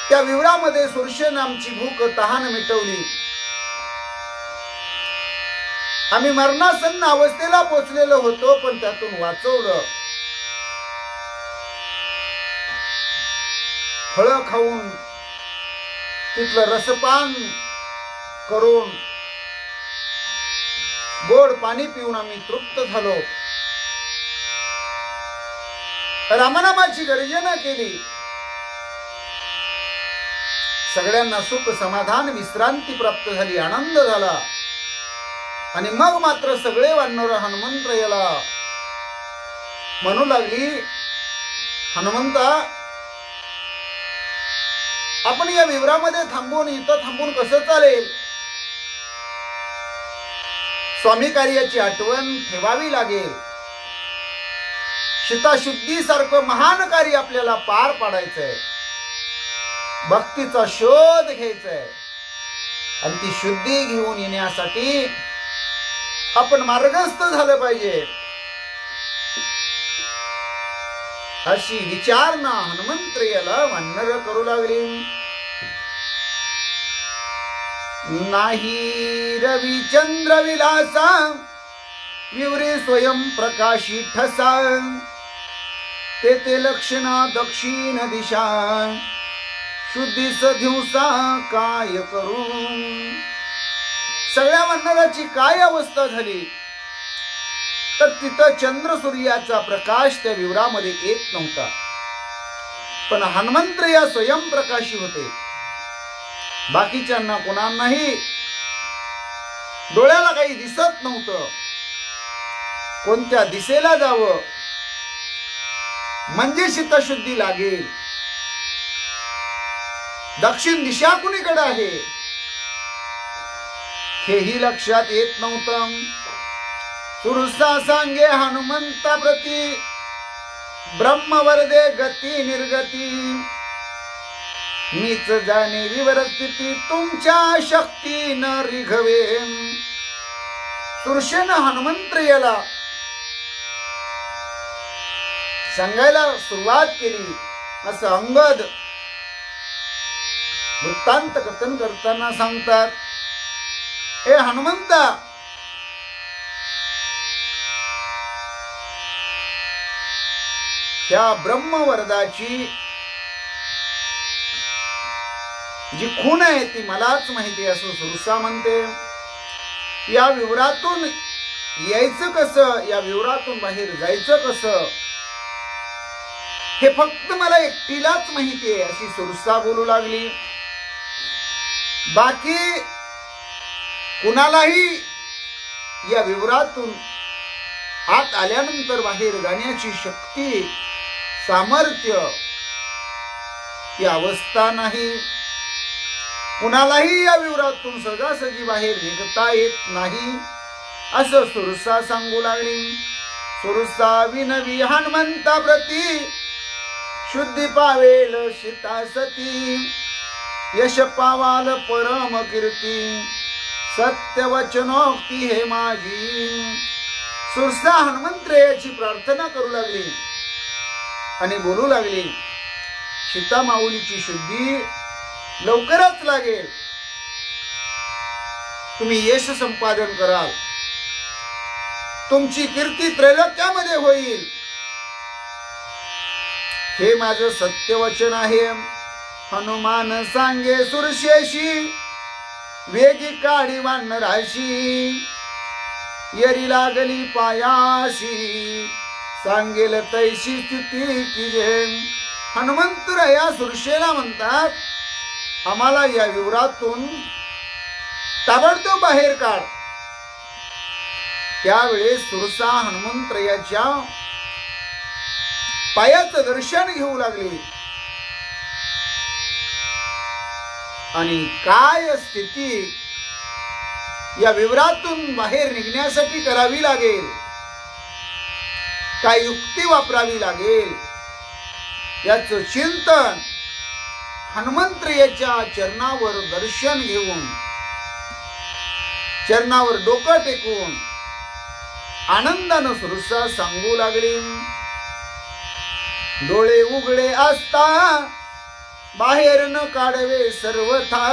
Speaker 1: त्या विवरामध्ये सुरसेन आमची भूक तहान मिटवली. आम्ही मरणासन्न अवस्थेला पोचलेलो होतो, पण त्यातून वाचवलं. फळं खाऊन तिथलं रसपान करून गोड पाणी पिऊन आम्ही तृप्त झालो. रामनामाची गर्जना केली. सगळ्यांना सुख समाधान विश्रांती प्राप्त झाली, आनंद झाला. आणि मग मात्र सगळे वानर हनुमंतरायाला म्हणू लागली, हनुमंता आपण या विवरामध्ये थांबून इथं थांबून कसं चालेल? स्वामी कार्याची आठवण ठेवावी लागेल. शीताशुद्धी सारखं महान कार्य आपल्याला पार पाडायचंय. भक्तीचा शोध घ्यायचाय आणि ती शुद्धी घेऊन येण्यासाठी आपण मार्गस्थ झालं पाहिजे. अशी विचारणा हनुमंतरायाला वानर करू लागली. नाही रविचंद्र विलासा विवरे स्वयं प्रकाशी ठसा. ते लक्षणा दक्षिण दिशा शुद्धीस दिवसा काय करू. सगळ्या वानराची काय अवस्था झाली तर तिथं चंद्र सूर्याचा प्रकाश त्या विवरामध्ये येत नव्हता, पण हनुमंतराय स्वयंप्रकाशी होते. बाकीच्यांना कोणालाही डोळ्याला काही दिसत नव्हतं. कोणत्या दिशेला जावं म्हणजे शीतशुद्धी लागेल, दक्षिण दिशा कुणीकडे आहे हेही लक्षात येत नव्हतं. सुरसा सांगे हनुमंता प्रती ब्रह्मवर्दे गती निर्गती. मीच जाणे विवर स्थिती तुमच्या शक्ती न रिघवे. सुरसेन हनुमंतरायाला सांगायला सुरुवात केली. असं अंगद वृत्तांत कथन करताना सांगतात, हे हनुमंता, ह्या ब्रह्मवर्दाची जी खूण आहे ती मलाच माहिती असं सुरसा म्हणते. या विवरातून यायचं कसं, या विवरातून बाहेर जायचं कसं हे फक्त मला एकटीलाच माहिती आहे अशी सुरसा बोलू लागली. बाकी कुणालाही या विवरातून आत आल्यानंतर बाहेर जाण्याची शक्ती सामर्थ्य ती अवस्था नाही. कुणालाही या विवरातून सहजासहजी बाहेर निघता येत नाही असं सुरसा सांगू लागली. सुरसा विनवी हनुमंता प्रती शुद्धी पावेल सीता सती. यश पावाल परम कीर्ती सत्य वचनोक्ती हे माझी. सुरसा हनुमंतरायाची प्रार्थना करू लागली आणि बोलू लागली, सीता माऊलीची शुद्धी लवकरच लागेल. तुम्ही यश संपादन कराल. तुमची कीर्ती त्रैलोक्यामध्ये होईल, हे माझं सत्यवचन आहे. हनुमान सांगे सुरशेशी, वेगी काढी वानराशी, यरी लागली पायाशी, सांगेल तैशी स्थिती की जे. हनुमंत या सुरशेला म्हणतात, आम्हाला या विवरातून ताबडतोब बाहेर काढ. त्यावेळेस सुरसा हनुमंतरायाच्या पायाचं दर्शन घेऊ लागले आणि काय स्थिती या विवरातून बाहेर निघण्यासाठी करावी लागेल, काय युक्ती वापरावी लागेल, याचं चिंतन हनुमंतरायाच्या चरणावर दर्शन घेऊन, चरणावर डोकं टेकून आनंदानं सुरसा सांगू लागली. डोळे उघडे असता बाहेर न काढवे सर्वथा,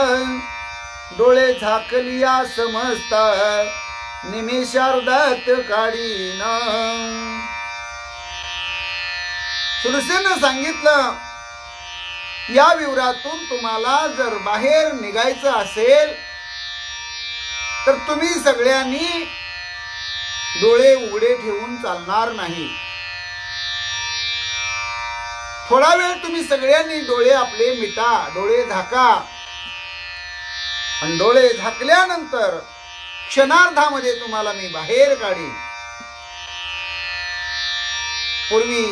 Speaker 1: डोळे झाकलिया समजता निमेषार्धात काढीन. सुरसेनं सांगितलं, या विवरातून तुम्हाला जर बाहेर निघायचं असेल तर तुम्ही सगळ्यांनी डोळे उघडे ठेवून चालणार नाही. थोडा वेळ तुम्ही सगळ्यांनी डोळे आपले मिटा, डोळे झाका, आणि डोळे झाकल्यानंतर क्षणार्धामध्ये तुम्हाला मी बाहेर काढीन. पूर्वी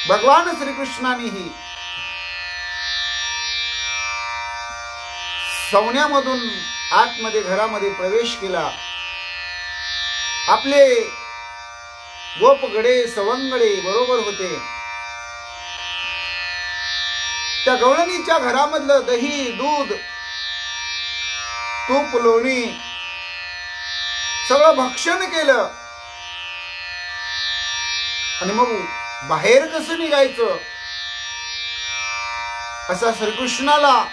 Speaker 1: भगवान श्रीकृष्णानेही सवण्यामधून आतमध्ये घरामध्ये प्रवेश केला. आपले गोपगडे सवंगडे बरोबर होते. त्या गवळणीच्या घरामधलं दही, दूध, तूप, लोणी सगळं भक्षण केलं आणि मग बाहेर कसं निघायचं असा श्रीकृष्णाला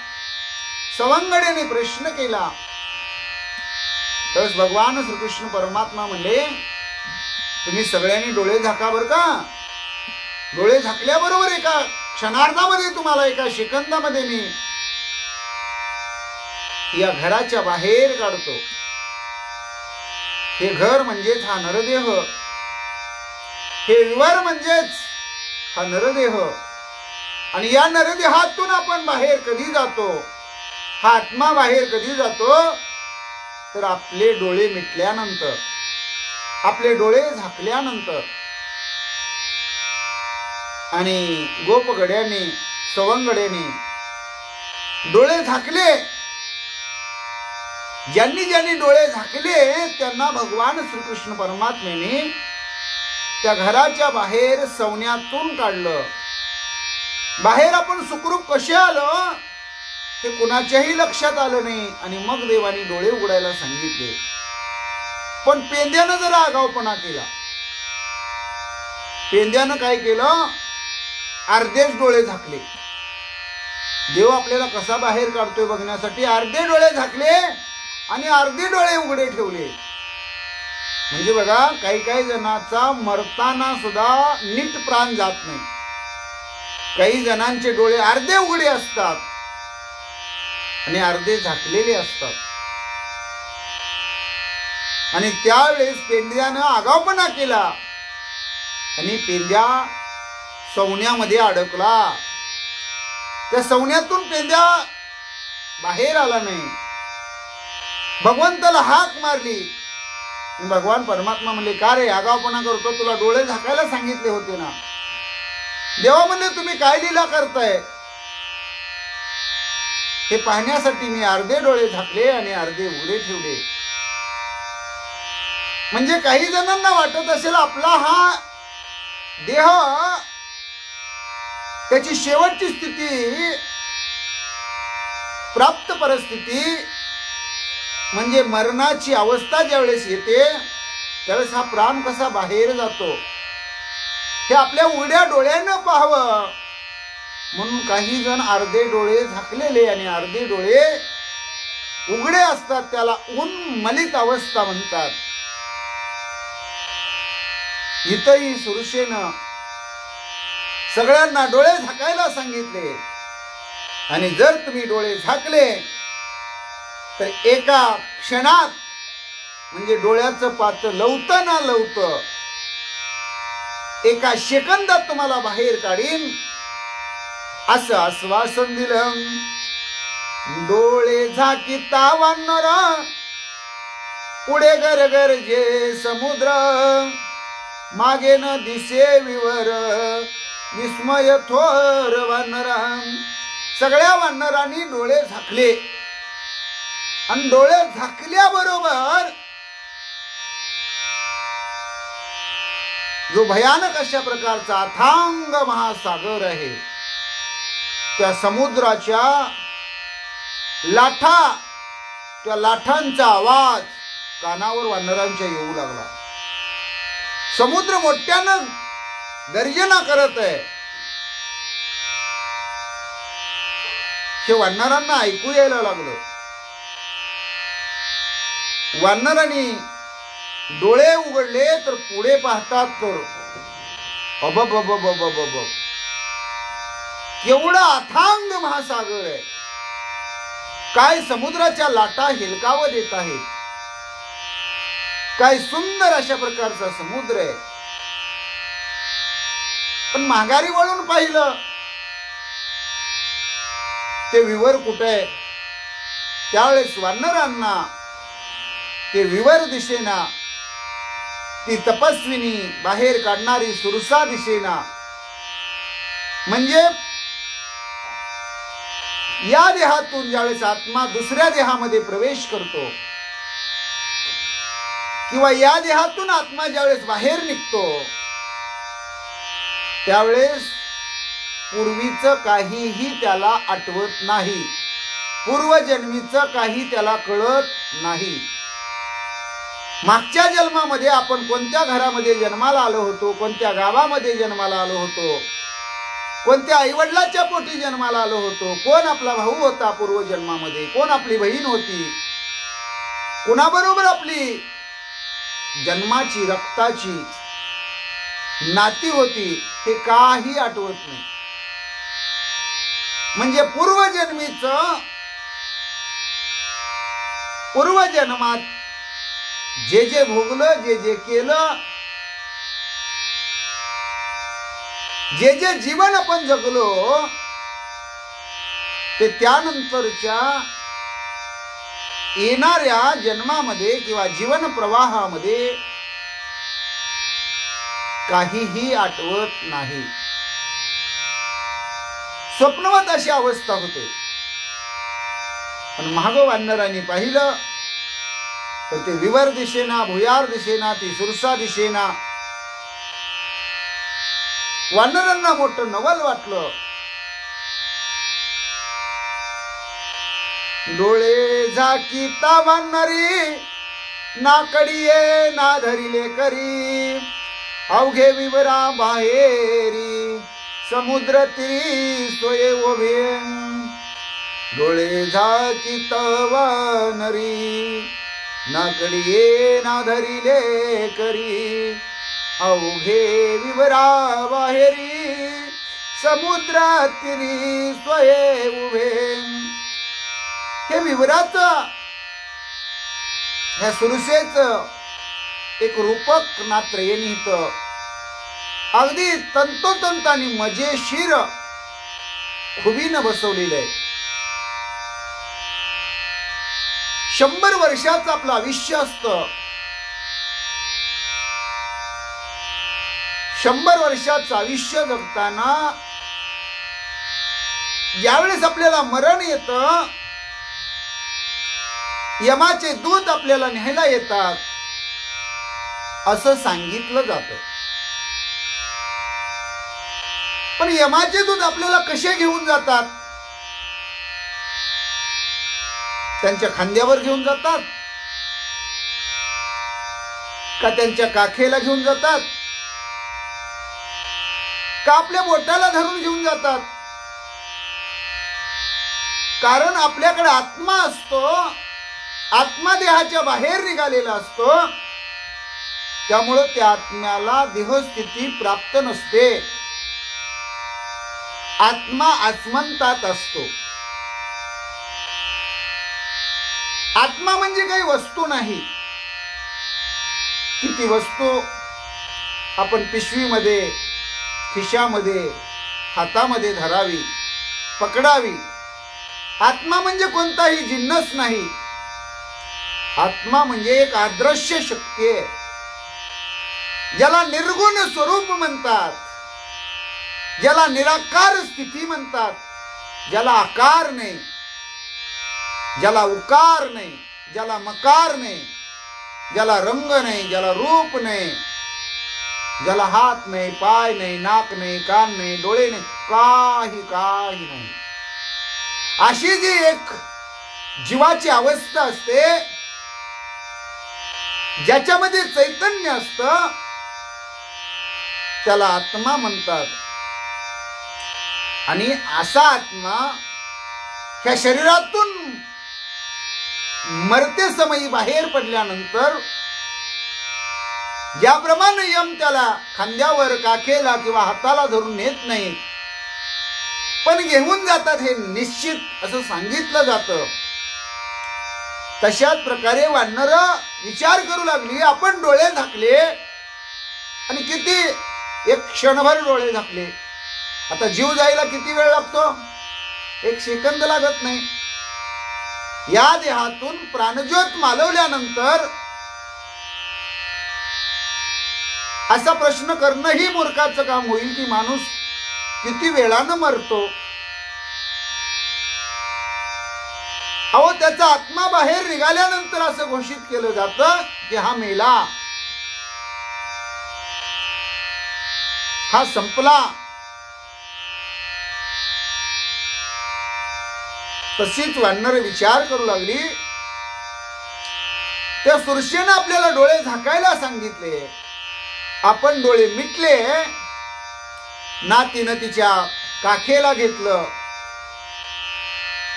Speaker 1: सवंगडेने प्रश्न केला. तर भगवान श्रीकृष्ण परमात्मा म्हणले, तुम्ही सगळ्यांनी डोळे झाका बर का. डोळे झाकल्याबरोबर एका क्षणार्धामध्ये तुम्हाला, एका सेकंदामध्ये मी या घराच्या बाहेर काढतो. हे घर म्हणजेच हा नरदेह, हे विवर म्हणजेच हा नरदेह, आणि या नरदेहातून आपण बाहेर कधी जातो, हा आत्मा बाहेर कधी जातो, तर आपले डोळे मिटल्यानंतर, आपले डोळे झाकल्यानंतर. आणि गोपगड्याने सवंगड्याने डोळे झाकले. ज्यांनी ज्यांनी डोळे झाकले त्यांना भगवान श्रीकृष्ण परमात्म्याने त्या घराच्या बाहेर सवण्यातून काढलं. बाहेर आपण सुखरूप कसे आलो हे कुणाच्याही लक्षात आलं नाही. आणि मग देवानी डोळे उघडायला सांगितले. पण पेंद्यानं जरा आगाऊपणा केला. पेंद्यानं काय केलं, अर्धेच डोळे झाकले. देव आपल्याला कसा बाहेर काढतोय बघण्यासाठी अर्धे डोळे झाकले आणि अर्धे डोळे उघडे ठेवले. म्हणजे बघा, काही काही जणांचा मरताना सुद्धा नीट प्राण जात नाही. काही जणांचे डोळे अर्धे उघडे असतात आणि अर्धे झाकलेले असतात. आणि त्यावेळेस पेंद्यानं आगाऊपणा केला आणि पेंद्या सवण्यामध्ये अडकला. त्या सवण्यातून पेंद्या बाहेर आला नाही. भगवंताला हाक मारली. भगवान परमात्मा म्हणले, का रे आगाऊपणा करतो, तुला डोळे झाकायला सांगितले होते ना. देवा म्हणले, तुम्ही काय लीला करताय हे पाहण्यासाठी मी अर्धे डोळे झाकले आणि अर्धे उघडे ठेवले. म्हणजे काही जणांना वाटत असेल आपला हा देह, त्याची शेवटची स्थिती, प्राप्त परिस्थिती म्हणजे मरणाची अवस्था ज्यावेळेस येते त्यावेळेस हा प्राण कसा बाहेर जातो हे आपल्या उघड्या डोळ्यानं पाहावं म्हणून काही जण अर्धे डोळे झाकलेले आणि अर्धे डोळे उघडे असतात त्याला उन्मलित अवस्था म्हणतात. इथंही सुरसेनं सगळ्यांना डोळे झाकायला सांगितले आणि जर तुम्ही डोळे झाकले तर एका क्षणात म्हणजे डोळ्याचं पात लवतं ना लवतं एका सेकंदात तुम्हाला बाहेर काढीन असं आश्वासन दिलं. डोळे झाकिता वानर पुढे गरगर जे समुद्र मागे न दिसे विवर विस्मय थोर वानर. सगळ्या वानरांनी डोळे झाकले आणि डोळे झाकल्याबरोबर जो भयानक अशा प्रकारचा अथांग महासागर आहे त्या समुद्राच्या लाटा त्या लाटांचा आवाज कानावर वानरांच्या येऊ लागला. समुद्र मोठ्यानं गर्जना करत आहे. हे वानरांना ऐकू यायला लागलं. वानरांनी डोळे उघडले तर पुढे पाहतात तर अबब केवढा अथांग महासागर आहे. काय समुद्राच्या लाटा हेलकावत येत आहेत. काय सुंदर अशा प्रकारचा समुद्र आहे. पण माघारी वळून पाहिलं ते विवर कुठे आहे. त्यावेळेस वानरांना ते विवर दिसेना. ती तपस्विनी बाहेर काढणारी सुरसा दिसेना. म्हणजे या देहातून ज्यावेळेस आत्मा दुसऱ्या देहामध्ये प्रवेश करतो किंवा या देहातून आत्मा ज्यावेळेस बाहेर निघतो त्यावेळेस पूर्वीचं काहीही त्याला आठवत नाही. पूर्वजन्मीचं काही त्याला कळत नाही. मागच्या जन्मामध्ये आपण कोणत्या घरामध्ये जन्माला आलो होतो, कोणत्या गावामध्ये जन्माला आलो होतो, कोणत्या आईवडिलाच्या पोटी जन्माला आलो होतो, कोण आपला भाऊ होता पूर्वजन्मामध्ये, कोण आपली बहीण होती, कोणाबरोबर आपली जन्माची रक्ताची नाती होती, हे काही आठवत नाही. म्हणजे पूर्वजन्मात जे जे भोगलं, जे जे केलं, जे जे जीवन आपण जगलो ते त्यानंतरच्या येणाऱ्या जन्मामध्ये किंवा जीवन प्रवाहामध्ये काहीही आठवत नाही. स्वप्नवत अशी अवस्था होते. पण महाग वानरांनी पाहिलं तर ते विवर दिसेना, भुयार दिसेना, ती सुरसा दिसेना. वानरांना मोठं नवल वाटलं. डोळे झाकीता वानरी ना कडिये ना धरिले करी अवघे विवरा बाहेरी समुद्र तीरी सोये उभे. डोळे झाकीता वानरी ना कडिये ना धरिले करी अवघे विवरा बाहेरी समुद्रात तीरी स्वये उभे. हे विवराचं, ह्या सुरसेचं एक रूपक नात्रयनी इथं अगदी तंतोतंत आणि मजेशीर खुबीनं बसवलेलं आहे. 100 वर्षाचं आपलं आयुष्य असतं. 100 वर्षाचं आयुष्य जगताना ज्यावेळेस आपल्याला मरण येतं, यमाचे दूत आपल्याला न्यायला येतात असं सांगितलं जातं. पण यमाचे दूत आपल्याला कसे घेऊन जातात? त्यांच्या खांद्यावर घेऊन जातात का त्यांच्या काखेला घेऊन जातात का आपल्या बोटाला धरून घेऊन जातात? कारण आपल्याकडे आत्मा असतो आत्मा देहाच्या बाहेर निघालेला असतो, त्यामुळं त्या आत्म्याला देहस्थिती प्राप्त नसते. आत्मा आत्मंतात असतो. आत्मा म्हणजे काही वस्तू नाही की ती वस्तू आपण पिशवीमध्ये, खिशामध्ये, हातामध्ये धरावी, पकडावी. आत्मा म्हणजे कोणताही जिन्नस नाही. आत्मा म्हणजे एक अदृश्य शक्ती आहे, ज्याला निर्गुण स्वरूप म्हणतात, ज्याला निराकार स्थिती म्हणतात, ज्याला आकार नाही, ज्याला उकार नाही, ज्याला मकार नाही, ज्याला रंग नाही, ज्याला रूप नाही, ज्याला हात नाही, पाय नाही, नाक नाही, कान नाही, डोळे नाही, काही नाही. अशी जी एक जीवाची अवस्था असते, ज्याच्यामध्ये चैतन्य असतं, त्याला आत्मा म्हणतात. आणि असा आत्मा ह्या शरीरातून मरते समयी बाहेर पडल्यानंतर ज्याप्रमाणे यम त्याला खांद्यावर, काखेला किंवा हाताला धरून नेत नाही, पण घेऊन जातात हे निश्चित असं सांगितलं जातं. तशाच प्रकारे वानर विचार करू लागली. आपण डोळे झाकले आणि किती एक क्षणभर डोळे झाकले. आता जीव जायला किती वेळ लागतो? एक सेकंद लागत नाही. या देहातून प्राणज्योत मालवल्यानंतर असा प्रश्न करणंही मूर्खाचं काम होईल की माणूस किती वेळानं मरतो. अहो, त्याचा आत्मा बाहेर निघाल्यानंतर असं घोषित केलं जातं की हा मेला, हा संपला. तशीच वानर विचार करू लागली. त्या सुरसेनं आपल्याला डोळे झाकायला सांगितले. आपण डोळे मिटले. नातीनं तिच्या काखेला घेतलं,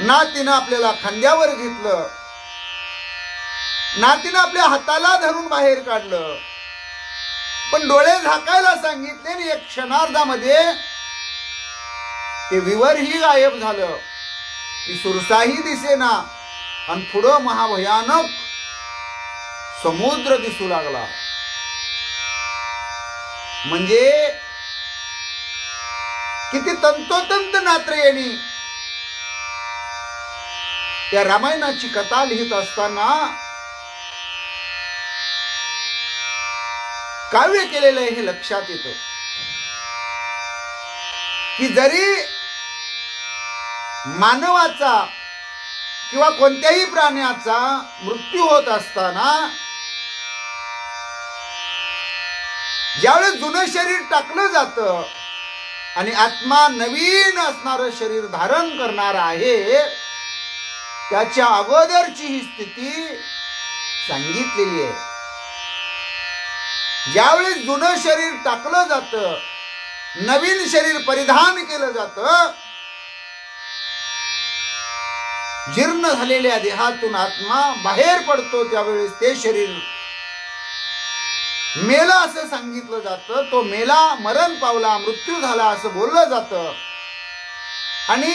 Speaker 1: नातीनं आपल्याला खांद्यावर घेतलं, नातीनं आपल्या हाताला धरून बाहेर काढलं, पण डोळे झाकायला सांगितले आणि एक क्षणार्धामध्ये ते विवरही गायब झालं. ती सुरसाही दिसेना आणि पुढं महाभयानक समुद्र दिसू लागला. म्हणजे किती तंतोतंत नात्रेयणी या रामायणाची कथा लिहित असताना काव्य केलेलं हे लक्षात येतं की जरी मानवाचा किंवा कोणत्याही प्राण्याचा मृत्यू होत असताना ज्यावेळेस जुनं शरीर टाकलं जातं आणि आत्मा नवीन असणारं शरीर धारण करणार आहे, त्याच्या अगोदरची ही स्थिती सांगितलेली आहे. ज्यावेळेस जुनं शरीर टाकलं जातं, नवीन शरीर परिधान केलं जातं, जीर्ण झालेल्या देहातून आत्मा बाहेर पडतो, त्यावेळेस ते शरीर मेला असं सांगितलं जातं. तो मेला, मरण पावला, मृत्यू झाला असं बोललं जातं. आणि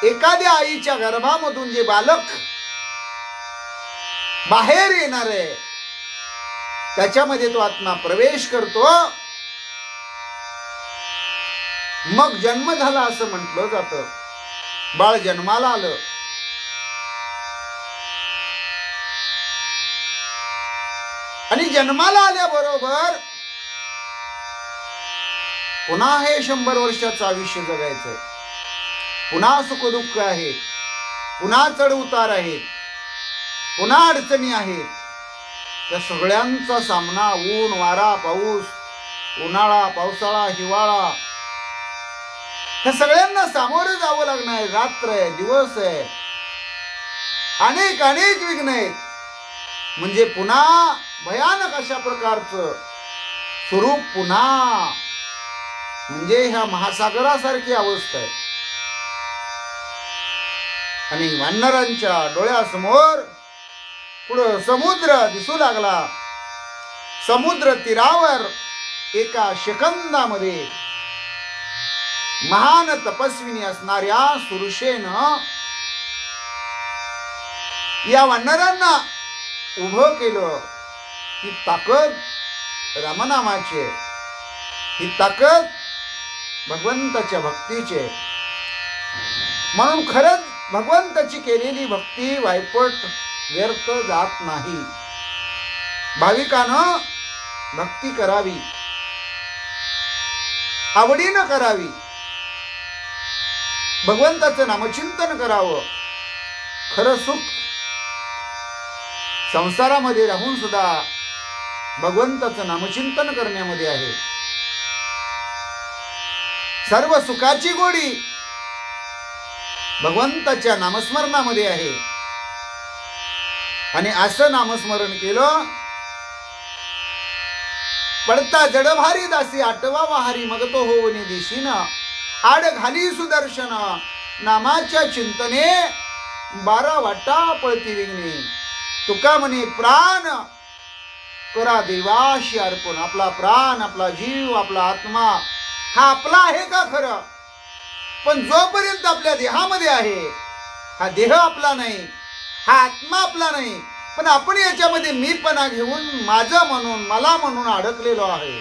Speaker 1: एखाद्या आईच्या गर्भामधून जे बालक बाहेर येणार आहे त्याच्यामध्ये तो आत्मा प्रवेश करतो. मग जन्म झाला असं म्हटलं जातं. बाळ जन्माला आलं. आणि जन्माला आल्याबरोबर पुन्हा हे 100 वर्षाचं आयुष्य जगायचं. पुन्हा सुखदुःख आहेत, पुन्हा चढ उतार आहेत, पुन्हा अडचणी आहेत. त्या सगळ्यांचा सामना ऊन, वारा, पाऊस, उन्हाळा, पावसाळा, हिवाळा, ह्या सगळ्यांना सामोरं जावं लागणार आहे. रात्र आहे, दिवस आहे, अनेक अनेक विघ्न आहेत. म्हणजे पुन्हा भयानक अशा प्रकारचं स्वरूप, पुन्हा म्हणजे ह्या महासागरासारखी अवस्था आहे. आणि वानरांच्या डोळ्यासमोर पुढं समुद्र दिसू लागला. समुद्र तीरावर एका सेकंदामध्ये महान तपस्विनी असणाऱ्या सुरसेनं या वानरांना उभं केलं. ही ताकद रामनामाची, ही ताकद भगवंताच्या भक्तीचे. म्हणून खरंच भगवंताची केलेली भक्ती वायपट व्यर्थ जात नाही. भाविकानं भक्ती करावी, आवडीनं करावी, भगवंताचं नामचिंतन करावं. खरं सुख संसारामध्ये राहून सुद्धा भगवंताचं नामचिंतन करण्यामध्ये आहे. सर्व सुखाची गोडी भगवंताच्या नामस्मरणामध्ये आहे. आणि असं नामस्मरण केलं, पडता जडभारी दासी आटवा वाहारी मग तो होवनी दिशीना आड घाली सुदर्शन नामाच्या चिंतने 12 वाटा पळती विघ्ने. तुका म्हणे प्राण करा देवाशी अर्पण. आपला प्राण, आपला जीव, आपला आत्मा हा आपला आहे का खरं? पण जोपर्यंत आपल्या देहामध्ये आहे, हा देह आपला नाही, हा आत्मा आपला नाही, पण आपण याच्यामध्ये मीपणा घेऊन माझं म्हणून, मला म्हणून अडकलेलो आहे.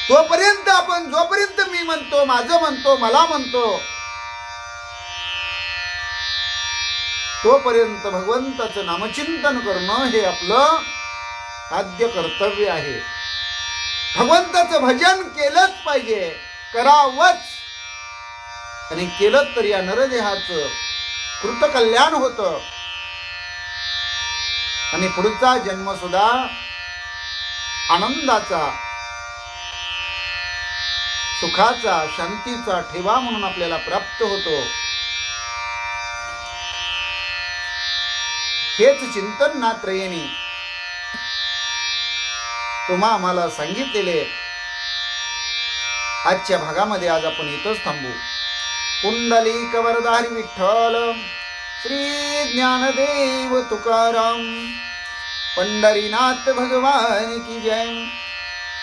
Speaker 1: तोपर्यंत आपण जोपर्यंत मी म्हणतो, माझं म्हणतो, मला म्हणतो, तोपर्यंत भगवंताचं नामचिंतन करणं हे आपलं आद्य कर्तव्य आहे. भगवंताचं भजन केलंच पाहिजे, करावंच. आणि केलं तर या नरदेहाचं कृतकल्याण होतं आणि पुढचा जन्म सुद्धा आनंदाचा, सुखाचा, शांतीचा ठेवा म्हणून आपल्याला प्राप्त होतो. हेच चिंतन ना त्रयेनी तुम्हा आम्हाला सांगितलेले. आजच्या भागामध्ये आज आपण इथंच थांबू. पुंडलिक वरदारी विठ्ठल श्री ज्ञानदेव तुकाराम, पंढरीनाथ भगवान की जय,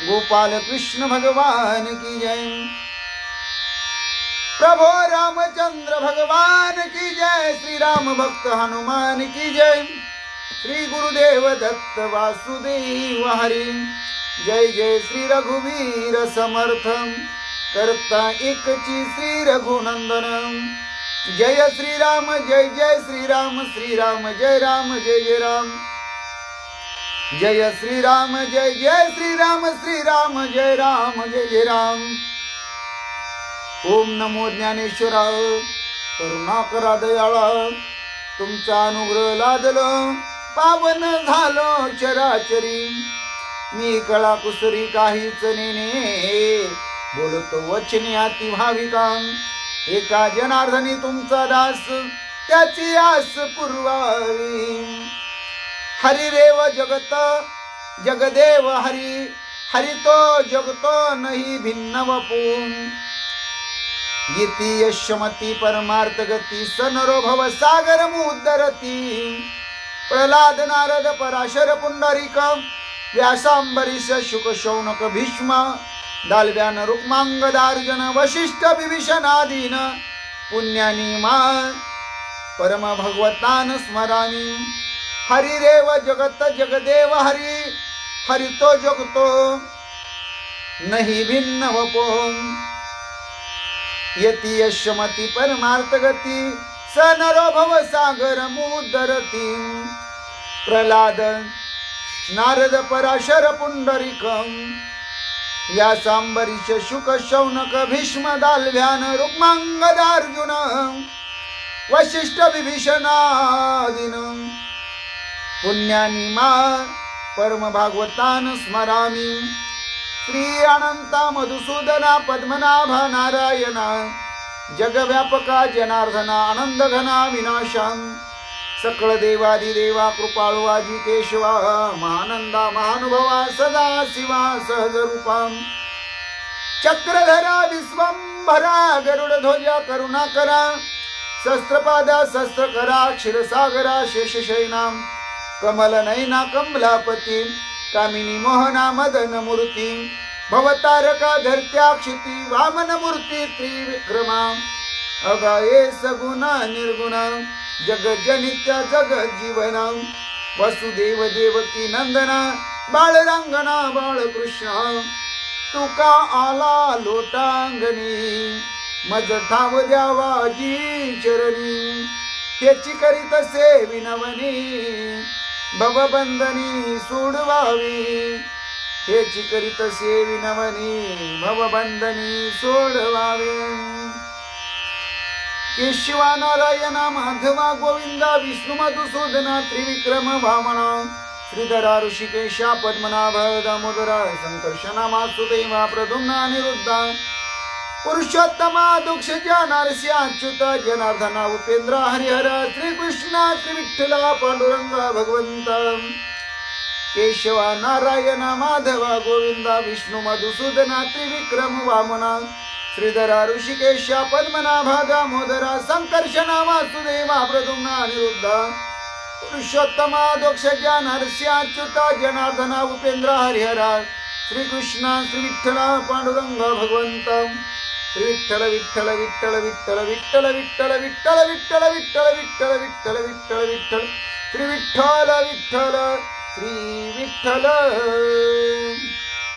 Speaker 1: गोपाल कृष्ण भगवान की जय, प्रभो रामचंद्र भगवान की जय, श्री राम भक्त हनुमान की जय, श्री गुरुदेव दत्त वासुदेव हरी. जय जय श्री रघुवीर समर्थ, करता एकची श्री रघुनंदन. जय श्री राम, जय जय श्री राम, श्री राम जय राम, जय जय राम. जय श्री राम, जय जय श्री राम, श्री राम जय राम, जय जय राम. ओम नमो ज्ञानेश्वराय, करुणाकरा दयाळा, तुमचा अनुग्रह लादलं, पावन झालो चराचरी. मी कळा कुसरी काहीच नेने, बोलतो वचने अति भाविका. एका जनार्दनी तुमचा दास, त्याची आस पुरवावी. हरी रेव जगत जगदेव हरी, हरी तो जगतो नाही भिन्न वपून. इति यशमती परमार्थ गती, सनरो भव सागर मुदरती. प्रल्हाद नारद पराशर पुंडरीक, व्यासांबरीश शुक शौनक भीष्म, दालव्यान रुक्मांगदार्जन वशिष्ठ विभीषणादीन. पुण्यानी मा परम भगवतान स्मरामी. हरी रेव जगत जगदेव हरी, हरी तो जगतो नहीं भिन्न वपोन. यति यशमती परमार्थ गती, स नरो भव सागर मुदरती. प्रल्हाद नारद पराशर पुंडरीकं, व्यासांबरीश शुक शौनक भीष्म दालव्यान रुक्मांगदार्जुन वशिष्ठ विभीषणादीन. पुण्यानी मा परम भागवतान स्मरामी. श्री अनंता मधुसूदना पद्मनाभा नारायणा, जगव्यापका जनार्दना आनंद घना विनाशा. सकळ देवादिदेवा कृपाळू आजी केशवा, महानंदा महानुभवा सदा शिवा सहज रूपा. चक्रधरा विश्वंभरा, गरुड ध्वजा करुणाकरा. शस्त्रपादा शस्त्रकरा, क्षीरसागरा शेषशयना. कमल नयना कमलापती कामिनी मोहना मदन मूर्ती भवतारका धरत्याक्षिती वामन मूर्ती त्रिविक्रमा अगाये सगुणा निर्गुणा जगजनित्या जगजीवना वसुदेव देवकी नंदना बाळरंगना बाळकृष्ण तुका आला लोटांगणी मज ठाव द्यावाजी चरणी त्याची करीत से विनवनी भवबंधनी सोडवावी त्याची करीत से विनवनी भवबंधनी सोडवावे केशवा नारायणा माधवा गोविंदा विष्णु मधुसूदना त्रिविक्रम वामना श्रीधरा ऋषिकेशा पद्मनाभ दामोदरा संकर्षणा वासुदेवा प्रद्युम्ना अनिरुद्धा पुरुषोत्तमा दुक्षजा नरसिंह अच्युता जनार्दना उपेंद्र हरिहर श्रीकृष्ण श्रीविठ्ठला पांडुरंगा भगवंता केशवा नारायणा माधवा गोविंदा विष्णु मधुसूदना त्रिविक्रम वामना श्रीधरा ऋषिकेशा पद्मनाभा दामोदरा संकर्षणा वासुदेवा प्रद्युम्ना अनिरुद्धा पुरुषोत्तमा दोक्षजा नरसिंह अच्युता जनार्दना उपेंद्र हरिहरा श्रीकृष्ण श्रीविठ्ठला पांडुरंगा भगवंता श्री विठ्ठल विठ्ठल विठ्ठल विठ्ठल विठ्ठल विठ्ठल विठ्ठल विठ्ठल विठ्ठल विठ्ठल विठ्ठल विठ्ठल विठ्ठल श्री विठ्ठल विठ्ठल श्री विठ्ठल।